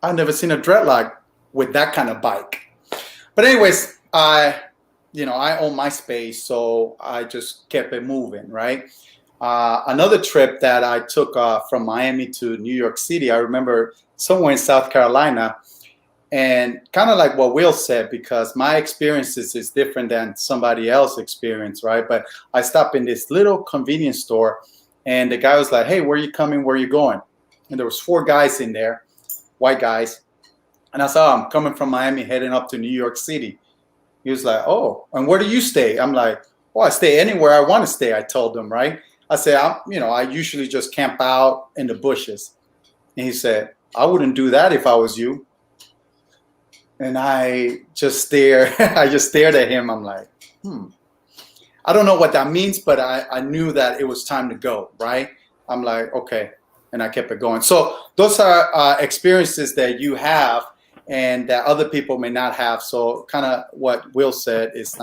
D: I've never seen a dreadlock with that kind of bike. But anyways, I own my space, so I just kept it moving, right? Another trip that I took from Miami to New York City, I remember somewhere in South Carolina, and kind of like what Will said, because my experiences is different than somebody else's experience, right? But I stopped in this little convenience store, And the guy was like, "Hey, where are you coming? Where are you going?" And there was 4 guys in there, white guys. And I said, "Oh, I'm coming from Miami, heading up to New York City." He was like, "Oh, and where do you stay?" I'm like, "Oh, I stay anywhere I want to stay." I told him, right? I said, I usually just camp out in the bushes. And he said, "I wouldn't do that if I was you." And I just stared. I just stared at him. I'm like, I don't know what that means, but I knew that it was time to go, right? I'm like, okay. And I kept it going. So those are experiences that you have and that other people may not have. So kind of what Will said is,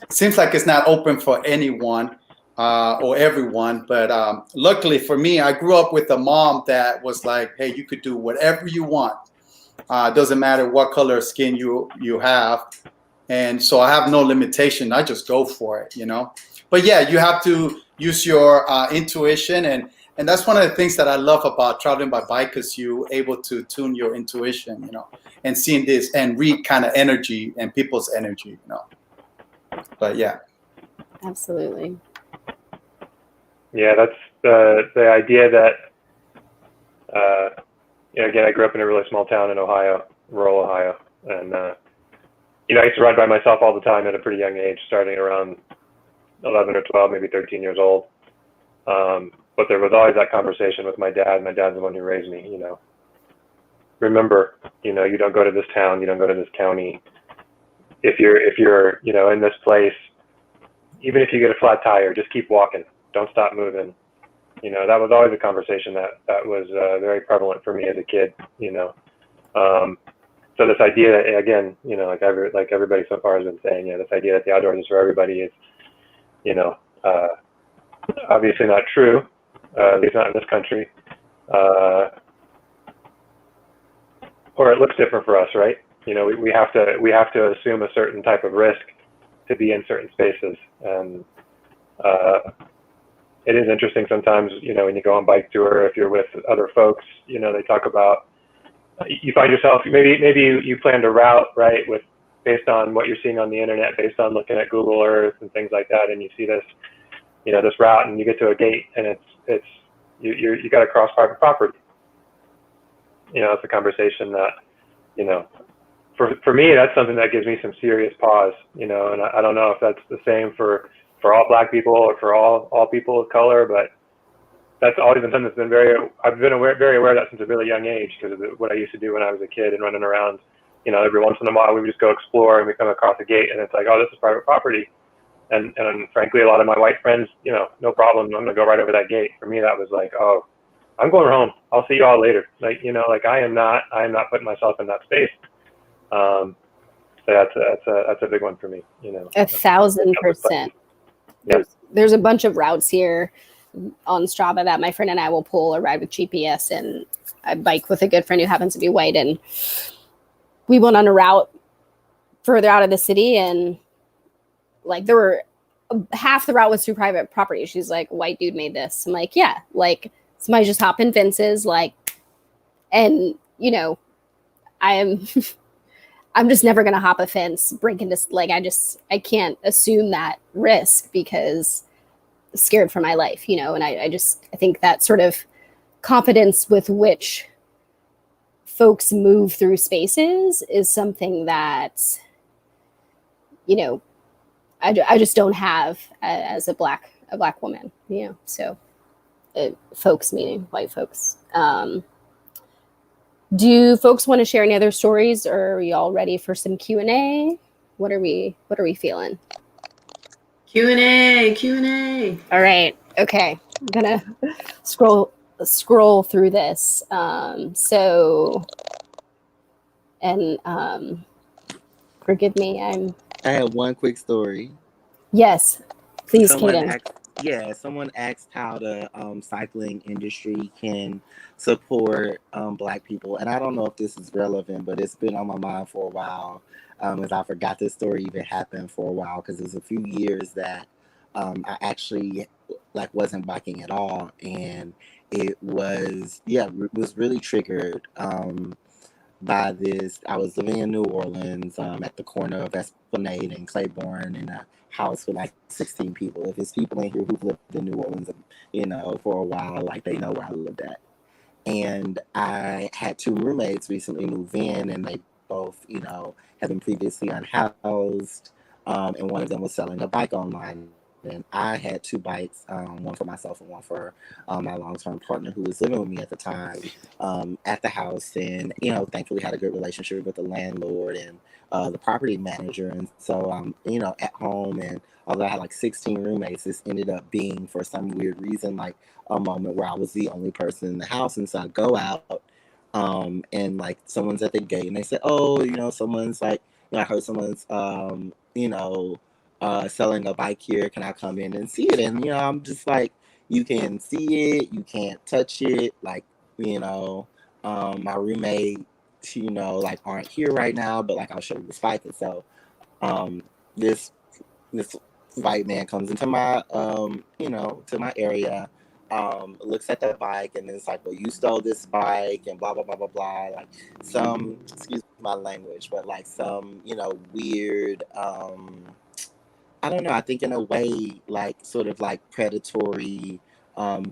D: seems like it's not open for anyone or everyone. But luckily for me, I grew up with a mom that was like, "Hey, you could do whatever you want. It doesn't matter what color of skin you have." And so I have no limitation. I just go for it, But yeah, you have to use your intuition. And that's one of the things that I love about traveling by bike, because you're able to tune your intuition, and seeing this and read kind of energy and people's energy, But yeah.
B: Absolutely.
G: Yeah, that's the idea that, again, I grew up in a really small town in Ohio, rural Ohio. And, I used to ride by myself all the time at a pretty young age, starting around 11 or 12, maybe 13 years old. But there was always that conversation with my dad. My dad's the one who raised me, Remember, you don't go to this town, you don't go to this county. If you're, in this place, even if you get a flat tire, just keep walking. Don't stop moving. That was always a conversation that was very prevalent for me as a kid, So this idea, again, like everybody so far has been saying, this idea that the outdoors is for everybody is, obviously not true, at least not in this country. Or it looks different for us, right? We have to assume a certain type of risk to be in certain spaces. And it is interesting sometimes, when you go on bike tour, if you're with other folks, they talk about, you find yourself, maybe you planned a route, right, based on what you're seeing on the internet, based on looking at Google Earth and things like that, and you see this, this route, and you get to a gate, and you got to cross private property. It's a conversation that, for me, that's something that gives me some serious pause, and I don't know if that's the same for all Black people or for all people of color, but that's always been something that's been I've been very aware of that since a really young age, because of what I used to do when I was a kid and running around. Every once in a while we would just go explore and we come across a gate and it's like, oh, this is private property. And frankly, a lot of my white friends, no problem, I'm gonna go right over that gate. For me, that was like, oh, I'm going home. I'll see you all later. Like, I am not putting myself in that space. So that's a big one for me.
B: 1,000%.
G: Yeah.
B: There's a bunch of routes here on Strava that my friend and I will pull or ride with GPS, and I bike with a good friend who happens to be white, and we went on a route further out of the city, and like there were half the route was through private property. She's like, "White dude made this." I'm like, "Yeah, like somebody just hopping fences, like," and I'm just never gonna hop a fence, break into, like, I can't assume that risk because I'm scared for my life, and I think that sort of confidence with which folks move through spaces is something that, I just don't have as a black woman, so folks, meaning white folks. Do folks want to share any other stories, or are we all ready for some Q&A? What are we feeling?
C: Q&A.
B: All right. Okay. I'm gonna scroll through this. Forgive me.
E: I have one quick story.
B: Yes, please, Kaiden.
E: Someone asked how the cycling industry can support Black people, and I don't know if this is relevant, but it's been on my mind for a while, as I forgot this story even happened for a while, because it was a few years that I actually wasn't biking at all, and it was really triggered by this. I was living in New Orleans at the corner of Esplanade and Claiborne, and I house with like 16 people. If it's people in here who've lived in New Orleans, you know, for a while, like they know where I lived at. And I had 2 roommates recently move in, and they both, you know, had been previously unhoused. And one of them was selling a bike online. And I had 2 bikes, one for myself and one for my long-term partner who was living with me at the time, at the house. And, you know, thankfully had a good relationship with the landlord and the property manager. And so, you know, at home, and although I had like 16 roommates, this ended up being, for some weird reason, like a moment where I was the only person in the house. And so I go out, and like someone's at the gate, and they said, oh, you know, someone's like, you know, I heard someone's, you know, selling a bike here. Can I come in and see it? And, you know, I'm just like, you can see it, you can't touch it. Like, you know, my roommate, you know, like aren't here right now, but like, I'll show you this bike. And so, this white man comes into my, you know, to my area, looks at the bike, and it's like, well, you stole this bike and blah, blah, blah, blah, blah. Like some, excuse my language, but like some, you know, weird, I don't know, I think in a way, like sort of like predatory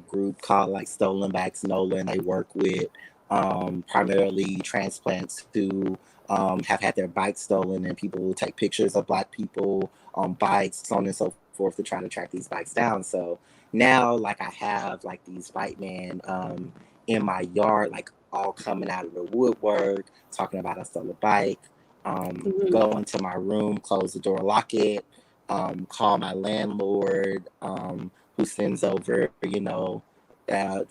E: group called like Stolen Bikes NOLA, and they work with primarily transplants who have had their bikes stolen, and people will take pictures of Black people on bikes, so on and so forth, to try to track these bikes down. So now, like, I have like these white men in my yard, like all coming out of the woodwork, talking about I stole a bike, go into my room, close the door, lock it, call my landlord, who sends over, you know,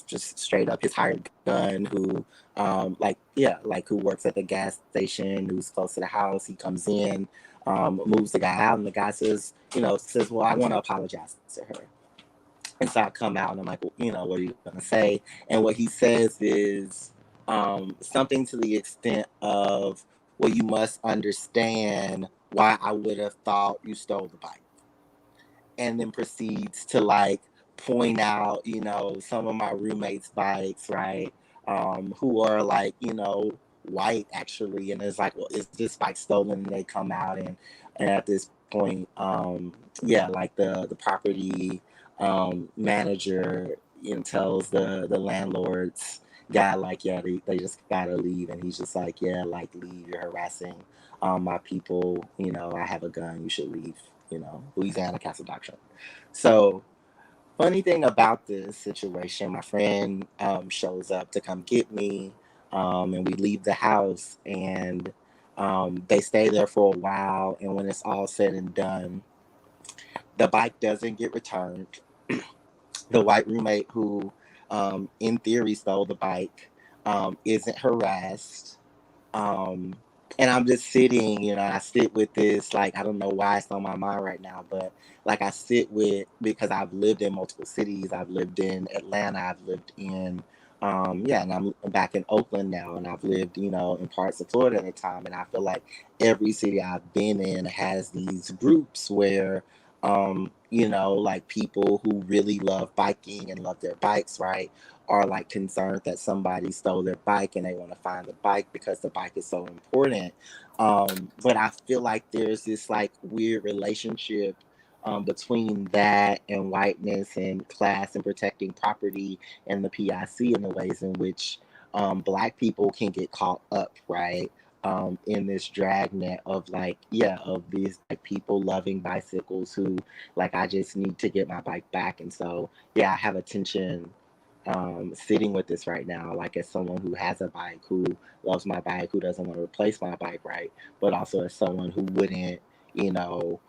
E: just straight up his hired gun, who, who works at the gas station, who's close to the house. He comes in, moves the guy out, and the guy says, well, I want to apologize to her. And so I come out, and I'm like, well, you know, what are you going to say? And what he says is something to the extent of, well, you must understand why I would have thought you stole the bike. And then proceeds to like point out, you know, some of my roommates' bikes, right? Who are like, you know, white actually. And it's like, well, is this bike stolen? And they come out, and at this point, like the property manager, you know, tells the landlord's guy, like, yeah, they just gotta leave. And he's just like, yeah, like, leave, you're harassing my people, you know, I have a gun, you should leave, you know, Louisiana Castle Doctrine. So funny thing about this situation, my friend shows up to come get me, and we leave the house, and they stay there for a while, and when it's all said and done, the bike doesn't get returned. The white roommate who in theory stole the bike isn't harassed. And I'm just sitting, you know, I sit with this, like, I don't know why it's on my mind right now, but like I sit with, because I've lived in multiple cities. I've lived in Atlanta, I've lived in, and I'm back in Oakland now, and I've lived, you know, in parts of Florida at the time. And I feel like every city I've been in has these groups where, you know, like people who really love biking and love their bikes, right, are like concerned that somebody stole their bike, and they want to find the bike because the bike is so important. But I feel like there's this like weird relationship between that and whiteness and class and protecting property and the PIC, in the ways in which Black people can get caught up, right? In this dragnet of like, of these like people loving bicycles who like, I just need to get my bike back. And so, I have a tension sitting with this right now, like as someone who has a bike, who loves my bike, who doesn't want to replace my bike, right? But also as someone who wouldn't, you know,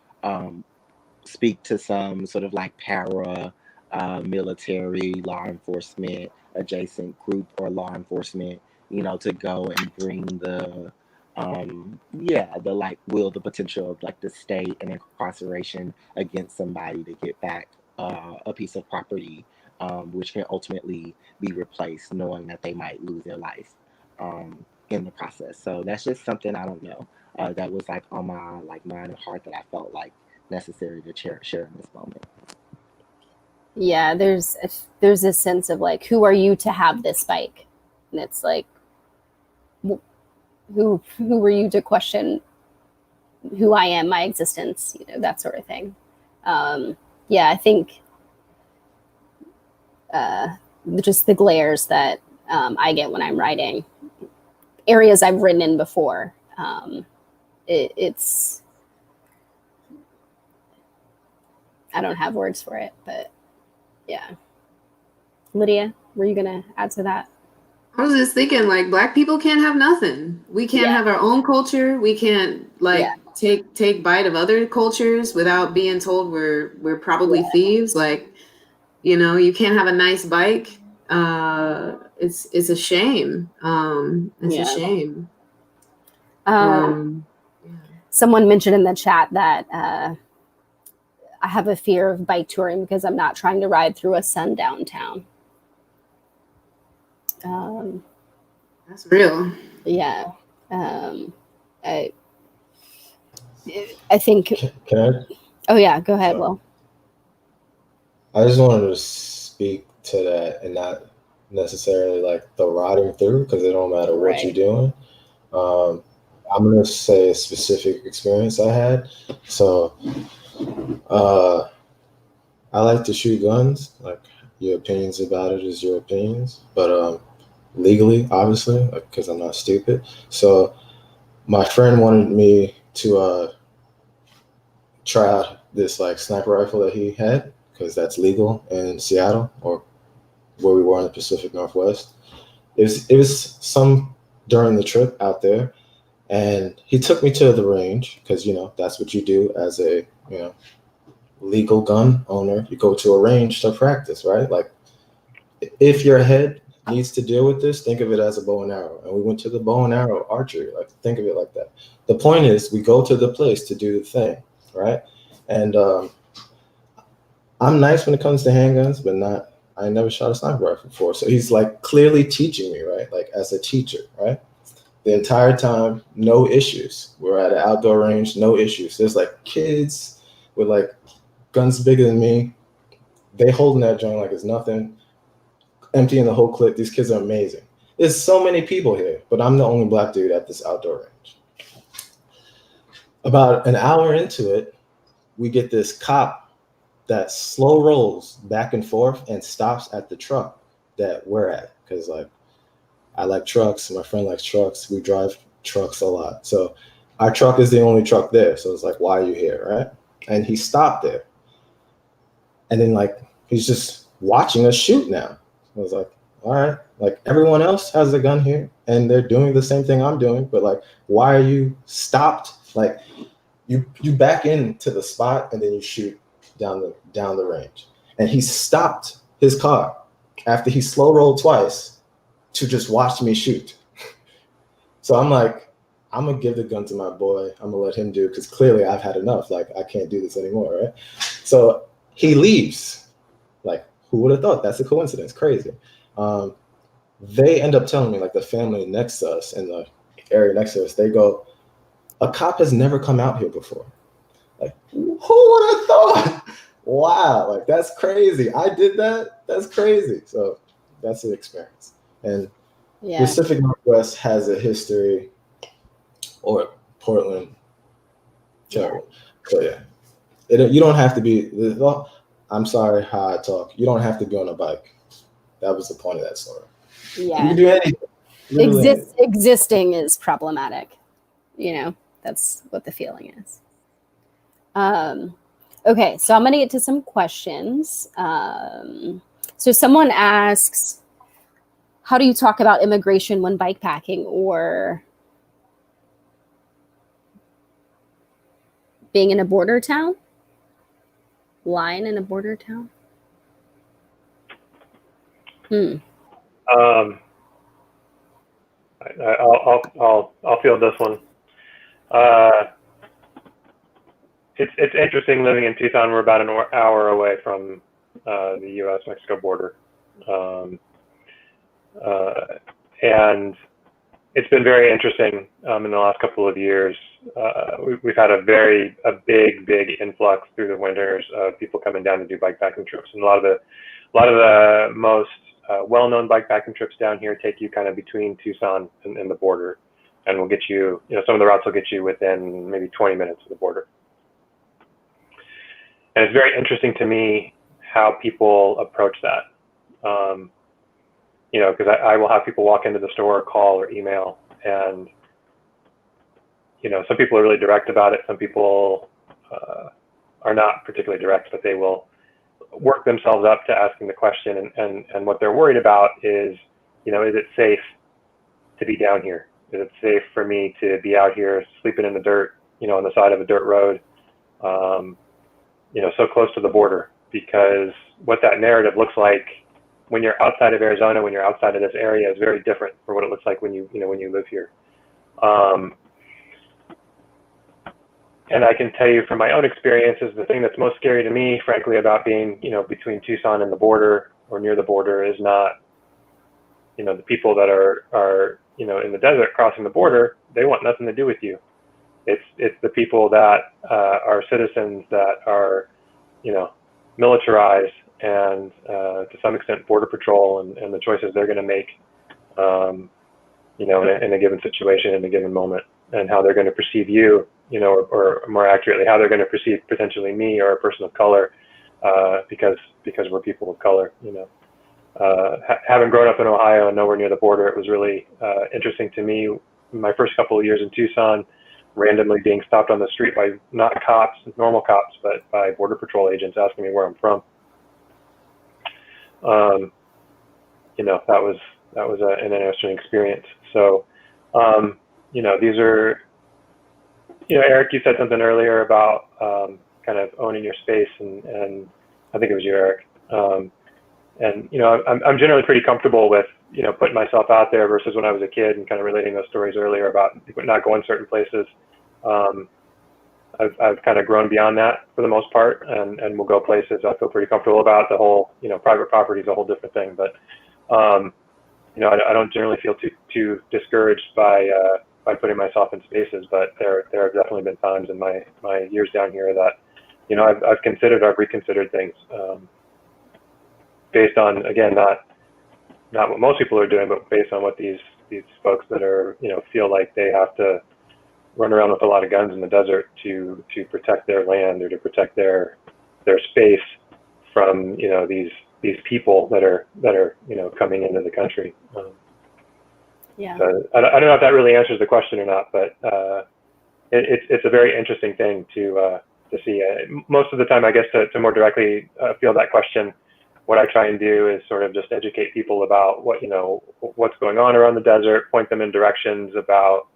E: speak to some sort of like para military law enforcement adjacent group or law enforcement, you know, to go and bring the the potential of like the state and incarceration against somebody to get back a piece of property, which can ultimately be replaced, knowing that they might lose their life in the process. So that's just something, I don't know, that was like on my like mind and heart, that I felt like necessary to share in this moment.
B: Yeah, there's a sense of like, who are you to have this bike? And it's like, who were you to question who I am, my existence, you know, that sort of thing. Yeah, I think just the glares that I get when I'm riding areas I've ridden in before. It's, I don't have words for it, but yeah. Lydia, were you gonna add to that?
C: I was just thinking, like, Black people can't have nothing. We can't have our own culture. We can't take bite of other cultures without being told we're probably thieves. Like, you know, you can't have a nice bike. It's a shame. It's a shame.
B: Someone mentioned in the chat that I have a fear of bike touring because I'm not trying to ride through a sundown town.
C: That's real.
B: Yeah. I think.
F: Can I?
B: Oh yeah, go ahead, Will.
F: I just wanted to speak to that and not necessarily like the riding through, because it don't matter what you're doing. I'm gonna say a specific experience I had. So, I like to shoot guns. Like, your opinions about it is your opinions, but legally, obviously, because I'm not stupid. So, my friend wanted me to try out this like sniper rifle that he had, because that's legal in Seattle, or where we were in the Pacific Northwest. It was some during the trip out there, and he took me to the range, because, you know, that's what you do as a, you know, legal gun owner. You go to a range to practice, right? Like, if your head needs to deal with this, think of it as a bow and arrow. And we went to the bow and arrow archery. Like, think of it like that. The point is, we go to the place to do the thing, right? And I'm nice when it comes to handguns, but I never shot a sniper rifle before. So he's like clearly teaching me, right? Like, as a teacher, right? The entire time, no issues. We're at an outdoor range, no issues. There's like kids with like guns bigger than me. They holding that joint like it's nothing, emptying the whole clip. These kids are amazing. There's so many people here, but I'm the only Black dude at this outdoor range. About an hour into it, we get this cop that slow rolls back and forth and stops at the truck that we're at. Because, like, I like trucks. My friend likes trucks. We drive trucks a lot. So our truck is the only truck there. So it's like, why are you here, right? And he stopped there. And then, like, he's just watching us shoot now. I was like, all right. Like, everyone else has a gun here, and they're doing the same thing I'm doing. But, like, why are you stopped? Like, you back into the spot, and then you shoot down the range. And he stopped his car after he slow rolled twice to just watch me shoot. So I'm like, I'm gonna give the gun to my boy. I'm gonna let him do it, because clearly I've had enough. Like, I can't do this anymore, right? So he leaves. Like, who would have thought? That's a coincidence. Crazy. They end up telling me, like, the family next to us in the area next to us, they go, a cop has never come out here before. Like, who would have thought? Wow, like, that's crazy. I did that. That's crazy. So that's an experience. And Pacific Northwest has a history, or Portland, terrible. So yeah, you don't have to be. I'm sorry how I talk. You don't have to be on a bike. That was the point of that story.
B: Yeah,
F: you can do anything.
B: Existing is problematic. You know, that's what the feeling is. Okay, so I'm gonna get to some questions. So someone asks, how do you talk about immigration when bikepacking, or being in a border town? Lying in a border town?
G: I'll field this one. It's interesting living in Tucson. We're about an hour away from the U.S.-Mexico border, and it's been very interesting in the last couple of years. We've had a big influx through the winters of people coming down to do bikepacking trips, and a lot of the most well-known bikepacking trips down here take you kind of between Tucson and the border, and will get you, some of the routes will get you within maybe 20 minutes of the border. And it's very interesting to me how people approach that. You know, because I will have people walk into the store, call or email, and, you know, some people are really direct about it. Some people are not particularly direct, but they will work themselves up to asking the question. And what they're worried about is, you know, is it safe to be down here? Is it safe for me to be out here sleeping in the dirt, you know, on the side of a dirt road, you know, so close to the border? Because what that narrative looks like when you're outside of Arizona, when you're outside of this area, is very different from what it looks like when you know, when you live here. And I can tell you from my own experiences, the thing that's most scary to me, frankly, about being, you know, between Tucson and the border or near the border is not, you know, the people that are, you know, in the desert crossing the border. They want nothing to do with you. It's the people that are citizens that are, you know, militarized and to some extent border patrol and the choices they're going to make, you know, in a given situation, in a given moment, and how they're going to perceive you, you know, or more accurately, how they're going to perceive potentially me or a person of color, because we're people of color, you know. Having grown up in Ohio and nowhere near the border, it was really interesting to me, my first couple of years in Tucson, randomly being stopped on the street by not cops, normal cops, but by border patrol agents asking me where I'm from. You know, that was an interesting experience. So, you know, these are, you know, Eric, you said something earlier about kind of owning your space, and I think it was you, Eric. And, you know, I'm generally pretty comfortable with, you know, putting myself out there versus when I was a kid, and kind of relating those stories earlier about not going certain places. I've kind of grown beyond that for the most part, and will go places I feel pretty comfortable about. The whole, you know, private property is a whole different thing, but, you know, I don't generally feel too discouraged by putting myself in spaces, but there have definitely been times in my years down here that, you know, I've reconsidered things, based on, again, not what most people are doing, but based on what these folks that are, you know, feel like they have to run around with a lot of guns in the desert to protect their land or to protect their space from, you know, these people that are you know, coming into the country.
B: Yeah.
G: So I don't know if that really answers the question or not, but it's a very interesting thing to see. Most of the time, I guess, to more directly field that question, what I try and do is sort of just educate people about what, you know, what's going on around the desert, point them in directions about,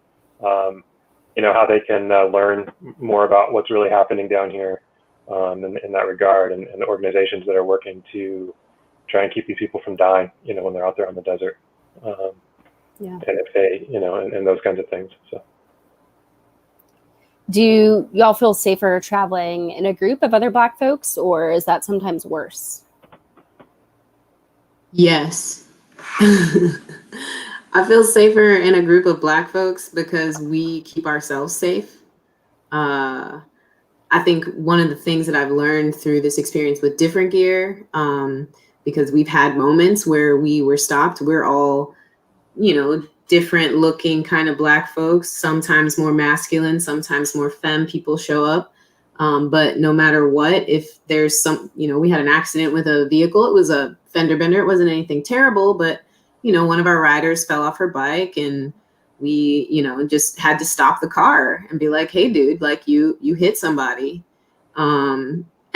G: you know, how they can learn more about what's really happening down here, in that regard, and the organizations that are working to try and keep these people from dying, you know, when they're out there on the desert.
B: Yeah.
G: And if they, you know, and those kinds of things. So.
B: Do y'all feel safer traveling in a group of other Black folks, or is that sometimes worse?
C: Yes. I feel safer in a group of Black folks because we keep ourselves safe. I think one of the things that I've learned through this experience with different gear, because we've had moments where we were stopped, we're all, you know, different looking kind of Black folks, sometimes more masculine, sometimes more femme people show up. But no matter what, if there's some, you know, we had an accident with a vehicle, it was a fender bender. It wasn't anything terrible, but, you know, one of our riders fell off her bike, and we, you know, just had to stop the car and be like, hey, dude, like you hit somebody.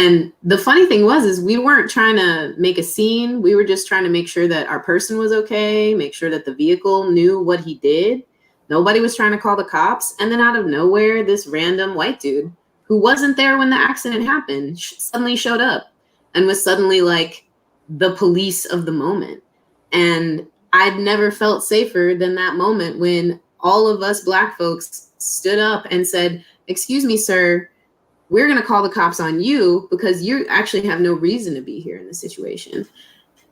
C: And the funny thing is we weren't trying to make a scene. We were just trying to make sure that our person was okay, make sure that the vehicle knew what he did. Nobody was trying to call the cops. And then out of nowhere, this random white dude who wasn't there when the accident happened suddenly showed up and was suddenly like the police of the moment. And I'd never felt safer than that moment when all of us Black folks stood up and said, excuse me, sir, we're going to call the cops on you because you actually have no reason to be here in this situation.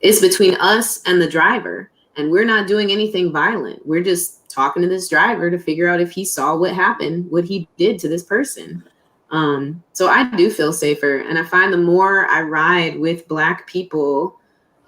C: It's between us and the driver, and we're not doing anything violent. We're just talking to this driver to figure out if he saw what happened, what he did to this person. So I do feel safer, and I find the more I ride with Black people,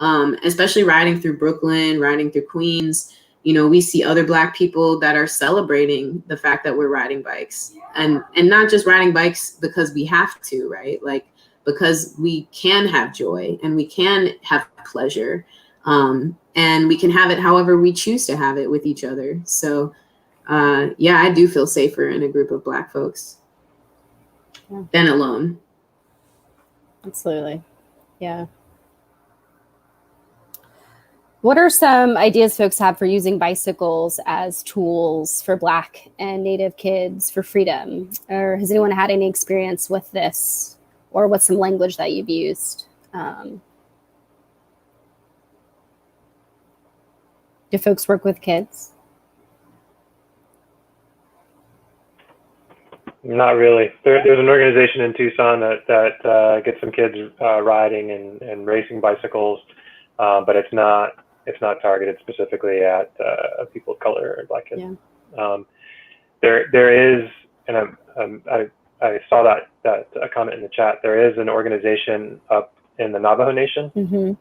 C: especially riding through Brooklyn, riding through Queens, you know, we see other Black people that are celebrating the fact that we're riding bikes, and not just riding bikes because we have to, right? Like because we can have joy and we can have pleasure, and we can have it however we choose to have it with each other. So yeah, I do feel safer in a group of Black folks than alone.
B: Absolutely. Yeah. What are some ideas folks have for using bicycles as tools for Black and Native kids for freedom? Or has anyone had any experience with this, or what's some language that you've used? Do folks work with kids?
G: Not really. There's an organization in Tucson that gets some kids riding and racing bicycles, but it's not targeted specifically at people of color or Black kids. Yeah. There is, and I saw that a comment in the chat. There is an organization up in the Navajo Nation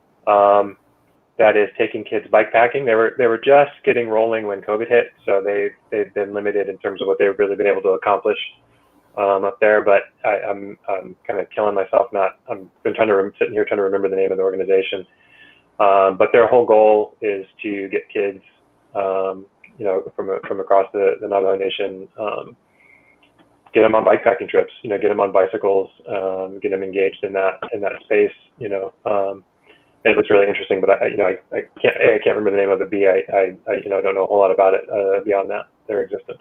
G: that is taking kids bikepacking. They were just getting rolling when COVID hit, so they've been limited in terms of what they've really been able to accomplish up there. But I'm kind of killing myself. I'm been sitting here trying to remember the name of the organization. But their whole goal is to get kids, from across the Navajo Nation, get them on bikepacking trips, get them on bicycles, get them engaged in that space, it looks really interesting, but I can't remember the name of it. B, I don't know a whole lot about it beyond their existence.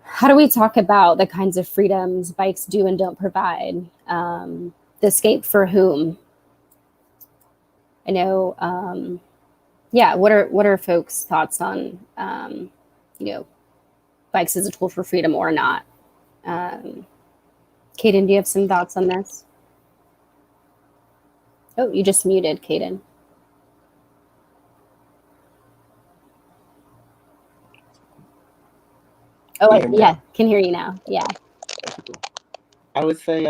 B: How do we talk about the kinds of freedoms bikes do and don't provide? The escape for whom? I know, what are folks' thoughts on, bikes as a tool for freedom or not? Kaiden, do you have some thoughts on this? Oh, you just muted, Kaiden. Oh, yeah, can hear you now. Yeah.
E: I would say,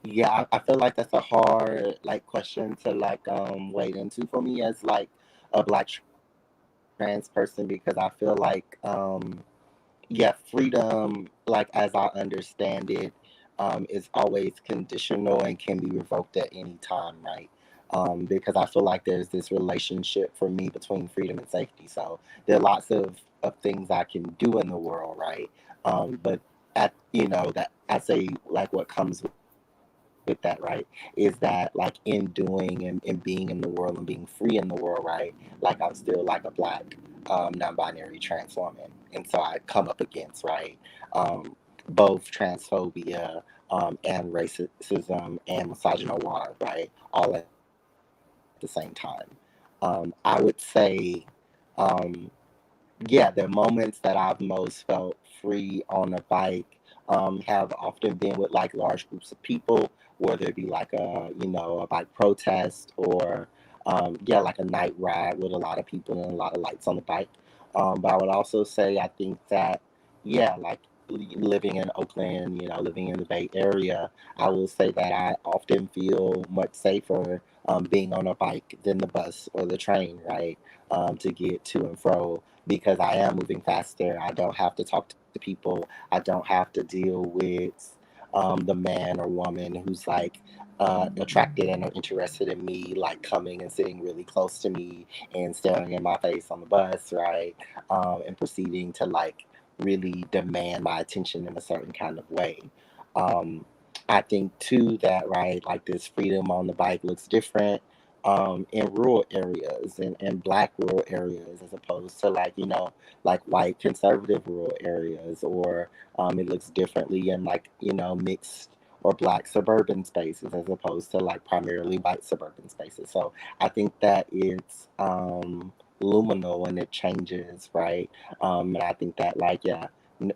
E: yeah, I feel like that's a hard question to wade into for me as a Black trans person, because I feel like freedom, as I understand it, is always conditional and can be revoked at any time, right? Because I feel like there's this relationship for me between freedom and safety. So there are lots of things I can do in the world, right? But that I say what comes with that, right, is that in doing and being in the world and being free in the world, right, I'm still a Black non-binary trans woman, and so I come up against, right, both transphobia and racism and misogynoir, right, all at the same time. I would say, the moments that I've most felt free on a bike have often been with large groups of people, whether it be a bike protest or a night ride with a lot of people and a lot of lights on the bike. But I would also say I think that living in Oakland, living in the Bay Area, I will say that I often feel much safer being on a bike than the bus or the train, right, to get to and fro, because I am moving faster. I don't have to talk to people. I don't have to deal with the man or woman who's attracted and interested in me, coming and sitting really close to me and staring in my face on the bus, right, and proceeding to really demand my attention in a certain kind of way. I think too that, right, this freedom on the bike looks different in rural areas and Black rural areas, as opposed to white conservative rural areas, or it looks differently in mixed or Black suburban spaces, as opposed to primarily white suburban spaces. So I think that it's luminal and it changes, right? And I think that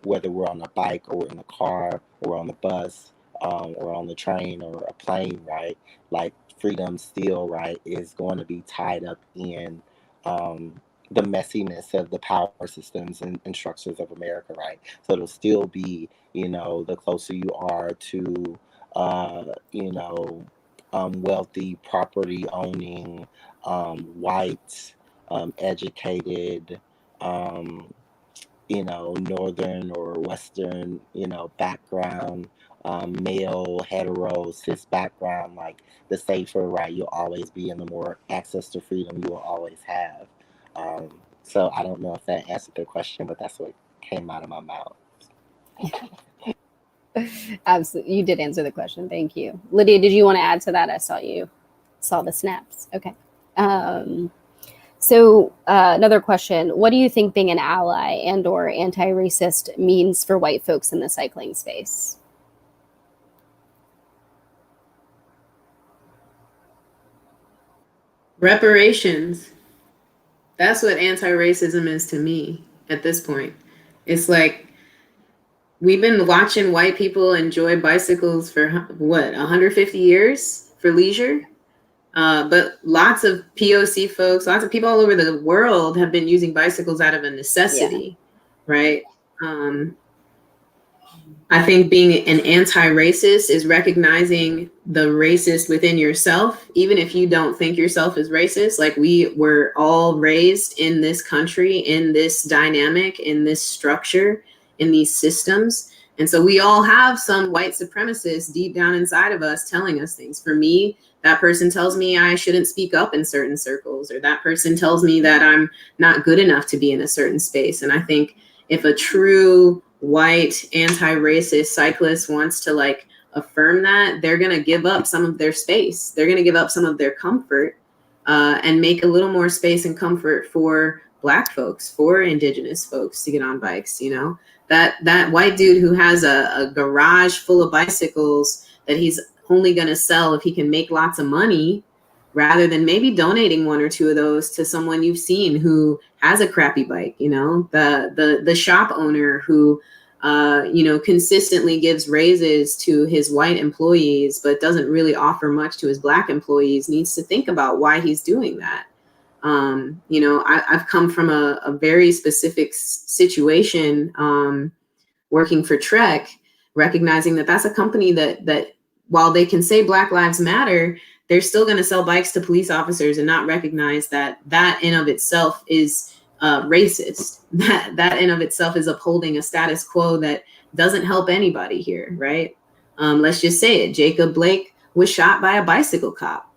E: whether we're on a bike or in a car or on the bus or on the train or a plane, right, freedom still, right, is going to be tied up in the messiness of the power systems and structures of America, right? So it'll still be, the closer you are to, wealthy, property owning, white, educated, northern or western, background, male, hetero, cis background, like the safer, right, you'll always be, and the more access to freedom you will always have. So I don't know if that answered the question, but that's what came out of my mouth.
B: Absolutely. You did answer the question. Thank you. Lydia, did you want to add to that? I saw you saw the snaps. Okay. So another question, what do you think being an ally and or anti-racist means for white folks in the cycling space?
C: Reparations. That's what anti-racism is to me at this point. It's like we've been watching white people enjoy bicycles for what, 150 years for leisure? But lots of POC folks, lots of people all over the world have been using bicycles out of a necessity, right? I think being an anti-racist is recognizing the racist within yourself, even if you don't think yourself is racist. Like, we were all raised in this country, in this dynamic, in this structure, in these systems. And so we all have some white supremacists deep down inside of us telling us things. For me, that person tells me I shouldn't speak up in certain circles, or that person tells me that I'm not good enough to be in a certain space. And I think if a true white anti-racist cyclist wants to like affirm that, they're going to give up some of their space. They're going to give up some of their comfort and make a little more space and comfort for Black folks, for indigenous folks to get on bikes. That white dude who has a garage full of bicycles that he's only going to sell if he can make lots of money, rather than maybe donating one or two of those to someone you've seen who has a crappy bike, the shop owner who, consistently gives raises to his white employees, but doesn't really offer much to his Black employees, needs to think about why he's doing that. I've come from a very specific situation working for Trek, recognizing that that's a company that while they can say Black Lives Matter, they're still going to sell bikes to police officers and not recognize that in of itself is racist. That in of itself is upholding a status quo that doesn't help anybody here, right? Let's just say it. Jacob Blake was shot by a bicycle cop.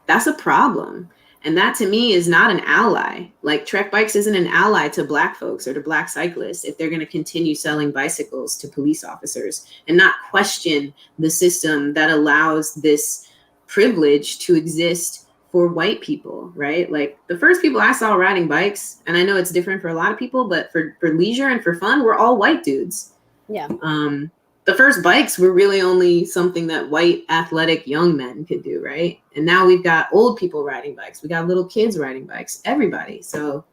C: That's a problem. And that to me is not an ally. Like, Trek Bikes isn't an ally to Black folks or to Black cyclists if they're going to continue selling bicycles to police officers and not question the system that allows this privilege to exist for white people, right? Like, the first people I saw riding bikes, and I know it's different for a lot of people, but for leisure and for fun, we're all white dudes.
B: Yeah.
C: The first bikes were really only something that white athletic young men could do, right? And now we've got old people riding bikes. We got little kids riding bikes, everybody. So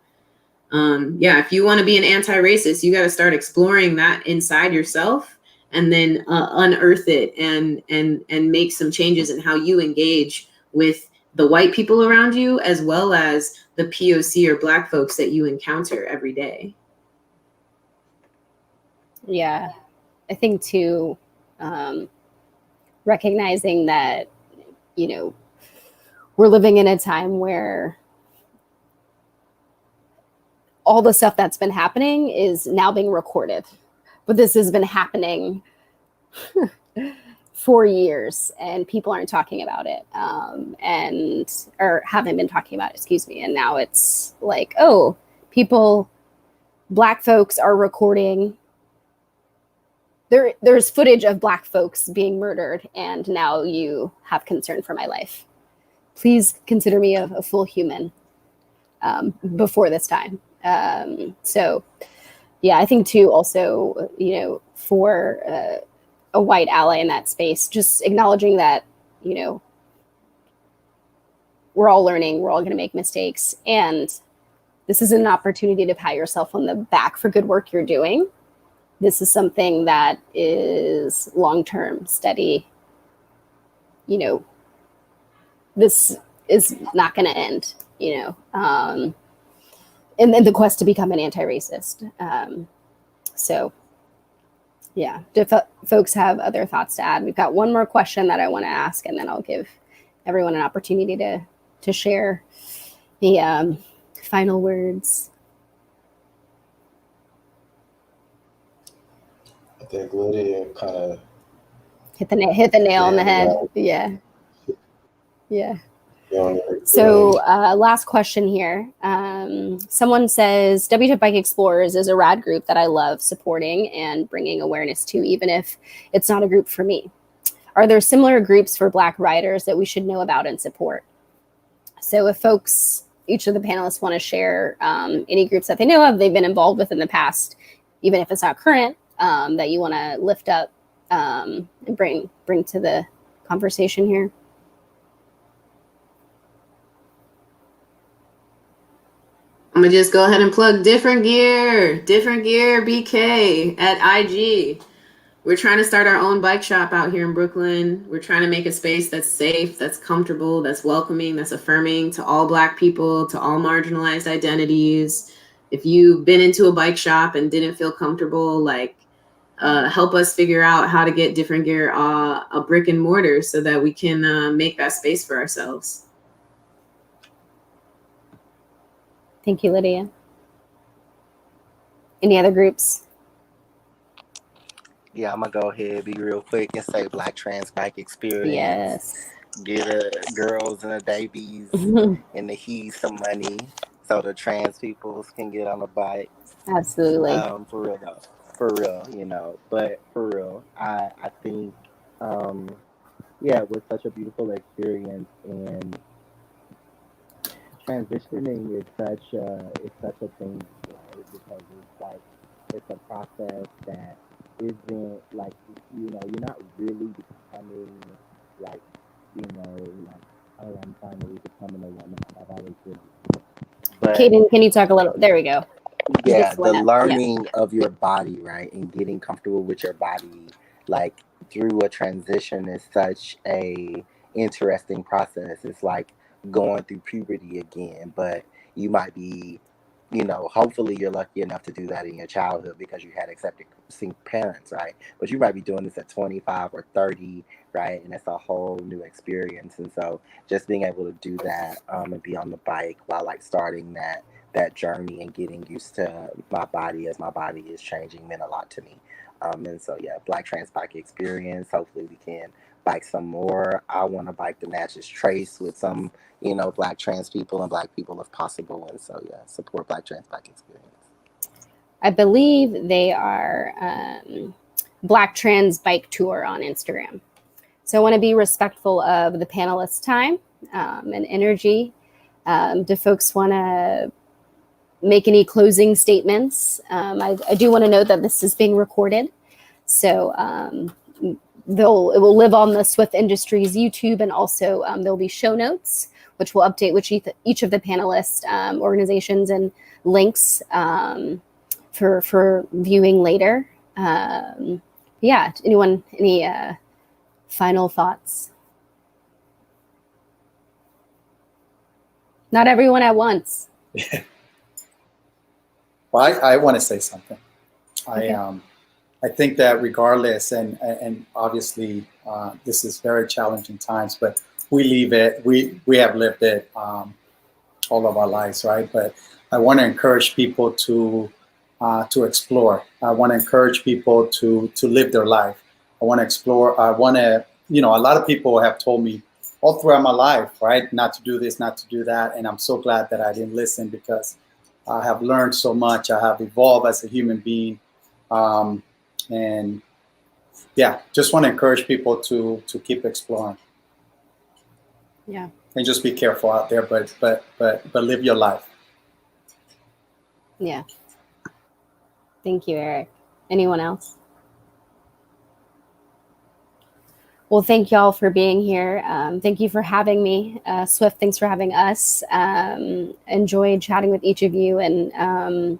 C: if you want to be an anti-racist, you got to start exploring that inside yourself, and then unearth it and make some changes in how you engage with the white people around you, as well as the POC or Black folks that you encounter every day.
B: Yeah. I think too, recognizing that, we're living in a time where all the stuff that's been happening is now being recorded, but this has been happening for years and people aren't talking about it, or haven't been talking about it, excuse me. And now it's like, oh, Black folks are recording. There's footage of Black folks being murdered, and now you have concern for my life. Please consider me a full human before this time. So, yeah, I think too, also, for a white ally in that space, just acknowledging that, we're all learning, we're all going to make mistakes, and this is an opportunity to pat yourself on the back for good work you're doing. This is something that is long-term, steady. This is not going to end, and then the quest to become an anti-racist. So, yeah, do folks have other thoughts to add? We've got one more question that I want to ask, and then I'll give everyone an opportunity to share the final words.
F: think Lydia kind of
B: hit the nail on the head. Yeah. So last question here. Someone says, WTF Bike Explorers is a rad group that I love supporting and bringing awareness to, even if it's not a group for me. Are there similar groups for Black riders that we should know about and support? So if folks, each of the panelists want to share any groups that they know of, they've been involved with in the past, even if it's not current, that you want to lift up and bring to the conversation here.
C: I'm gonna just go ahead and plug Different Gear BK at IG. We're trying to start our own bike shop out here in Brooklyn. We're trying to make a space that's safe, that's comfortable, that's welcoming, that's affirming to all Black people, to all marginalized identities. If you've been into a bike shop and didn't feel comfortable, like help us figure out how to get Different Gear a brick and mortar so that we can make that space for ourselves.
B: Thank you, Lydia. Any other groups?
E: Yeah, I'm gonna go ahead, be real quick, and say Black Trans Bike Experience.
B: Yes.
E: Get the girls and the babies and the he's some money so the trans peoples can get on the bike.
B: Absolutely.
E: For real though. For real, you know. But for real, I think it was such a beautiful experience, and transitioning is such a thing, right? Because it's a process that isn't like, you're not really becoming like, oh, I'm finally becoming a woman. I've always been. But
B: Kaiden, can you talk a little? There we go.
E: yeah, the learning of your body, right, and getting comfortable with your body, like through a transition, is such a interesting process. It's like going through puberty again, but you might be, hopefully you're lucky enough to do that in your childhood because you had accepting parents, right? But you might be doing this at 25 or 30, right? And it's a whole new experience. And so just being able to do that and be on the bike while like starting that journey and getting used to my body as my body is changing meant a lot to me. And so, yeah, Black Trans Bike Experience. Hopefully we can bike some more. I want to bike the Natchez Trace with some, Black trans people and Black people if possible. And so, yeah, support Black Trans Bike Experience.
B: I believe they are Black Trans Bike Tour on Instagram. So I want to be respectful of the panelists' time and energy. Do folks want to make any closing statements? I do want to note that this is being recorded. So it will live on the Swift Industries YouTube, and also there'll be show notes, which will update each of the panelists, organizations, and links for viewing later. Anyone, any final thoughts? Not everyone at once.
D: Well, I want to say something.
B: Okay.
D: I think that regardless, and obviously this is very challenging times, but we have lived it all of our lives, right? But I want to encourage people to explore. I want to encourage people to live their life. I want to explore. I want to, a lot of people have told me all throughout my life, right, not to do this, not to do that, and I'm so glad that I didn't listen, because I have learned so much. I have evolved as a human being. And yeah, just want to encourage people to keep exploring.
B: Yeah.
D: And just be careful out there, but live your life.
B: Yeah. Thank you, Eric. Anyone else? Well, thank y'all for being here. Thank you for having me. Swift, thanks for having us. Enjoyed chatting with each of you, and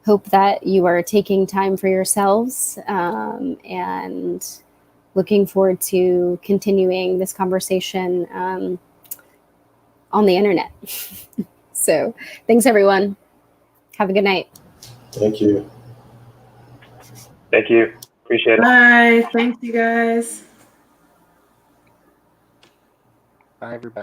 B: hope that you are taking time for yourselves, and looking forward to continuing this conversation on the internet. So thanks, everyone. Have a good night.
F: Thank you.
G: Thank you. Appreciate it.
C: Bye. Thanks, you guys.
E: Bye, everybody.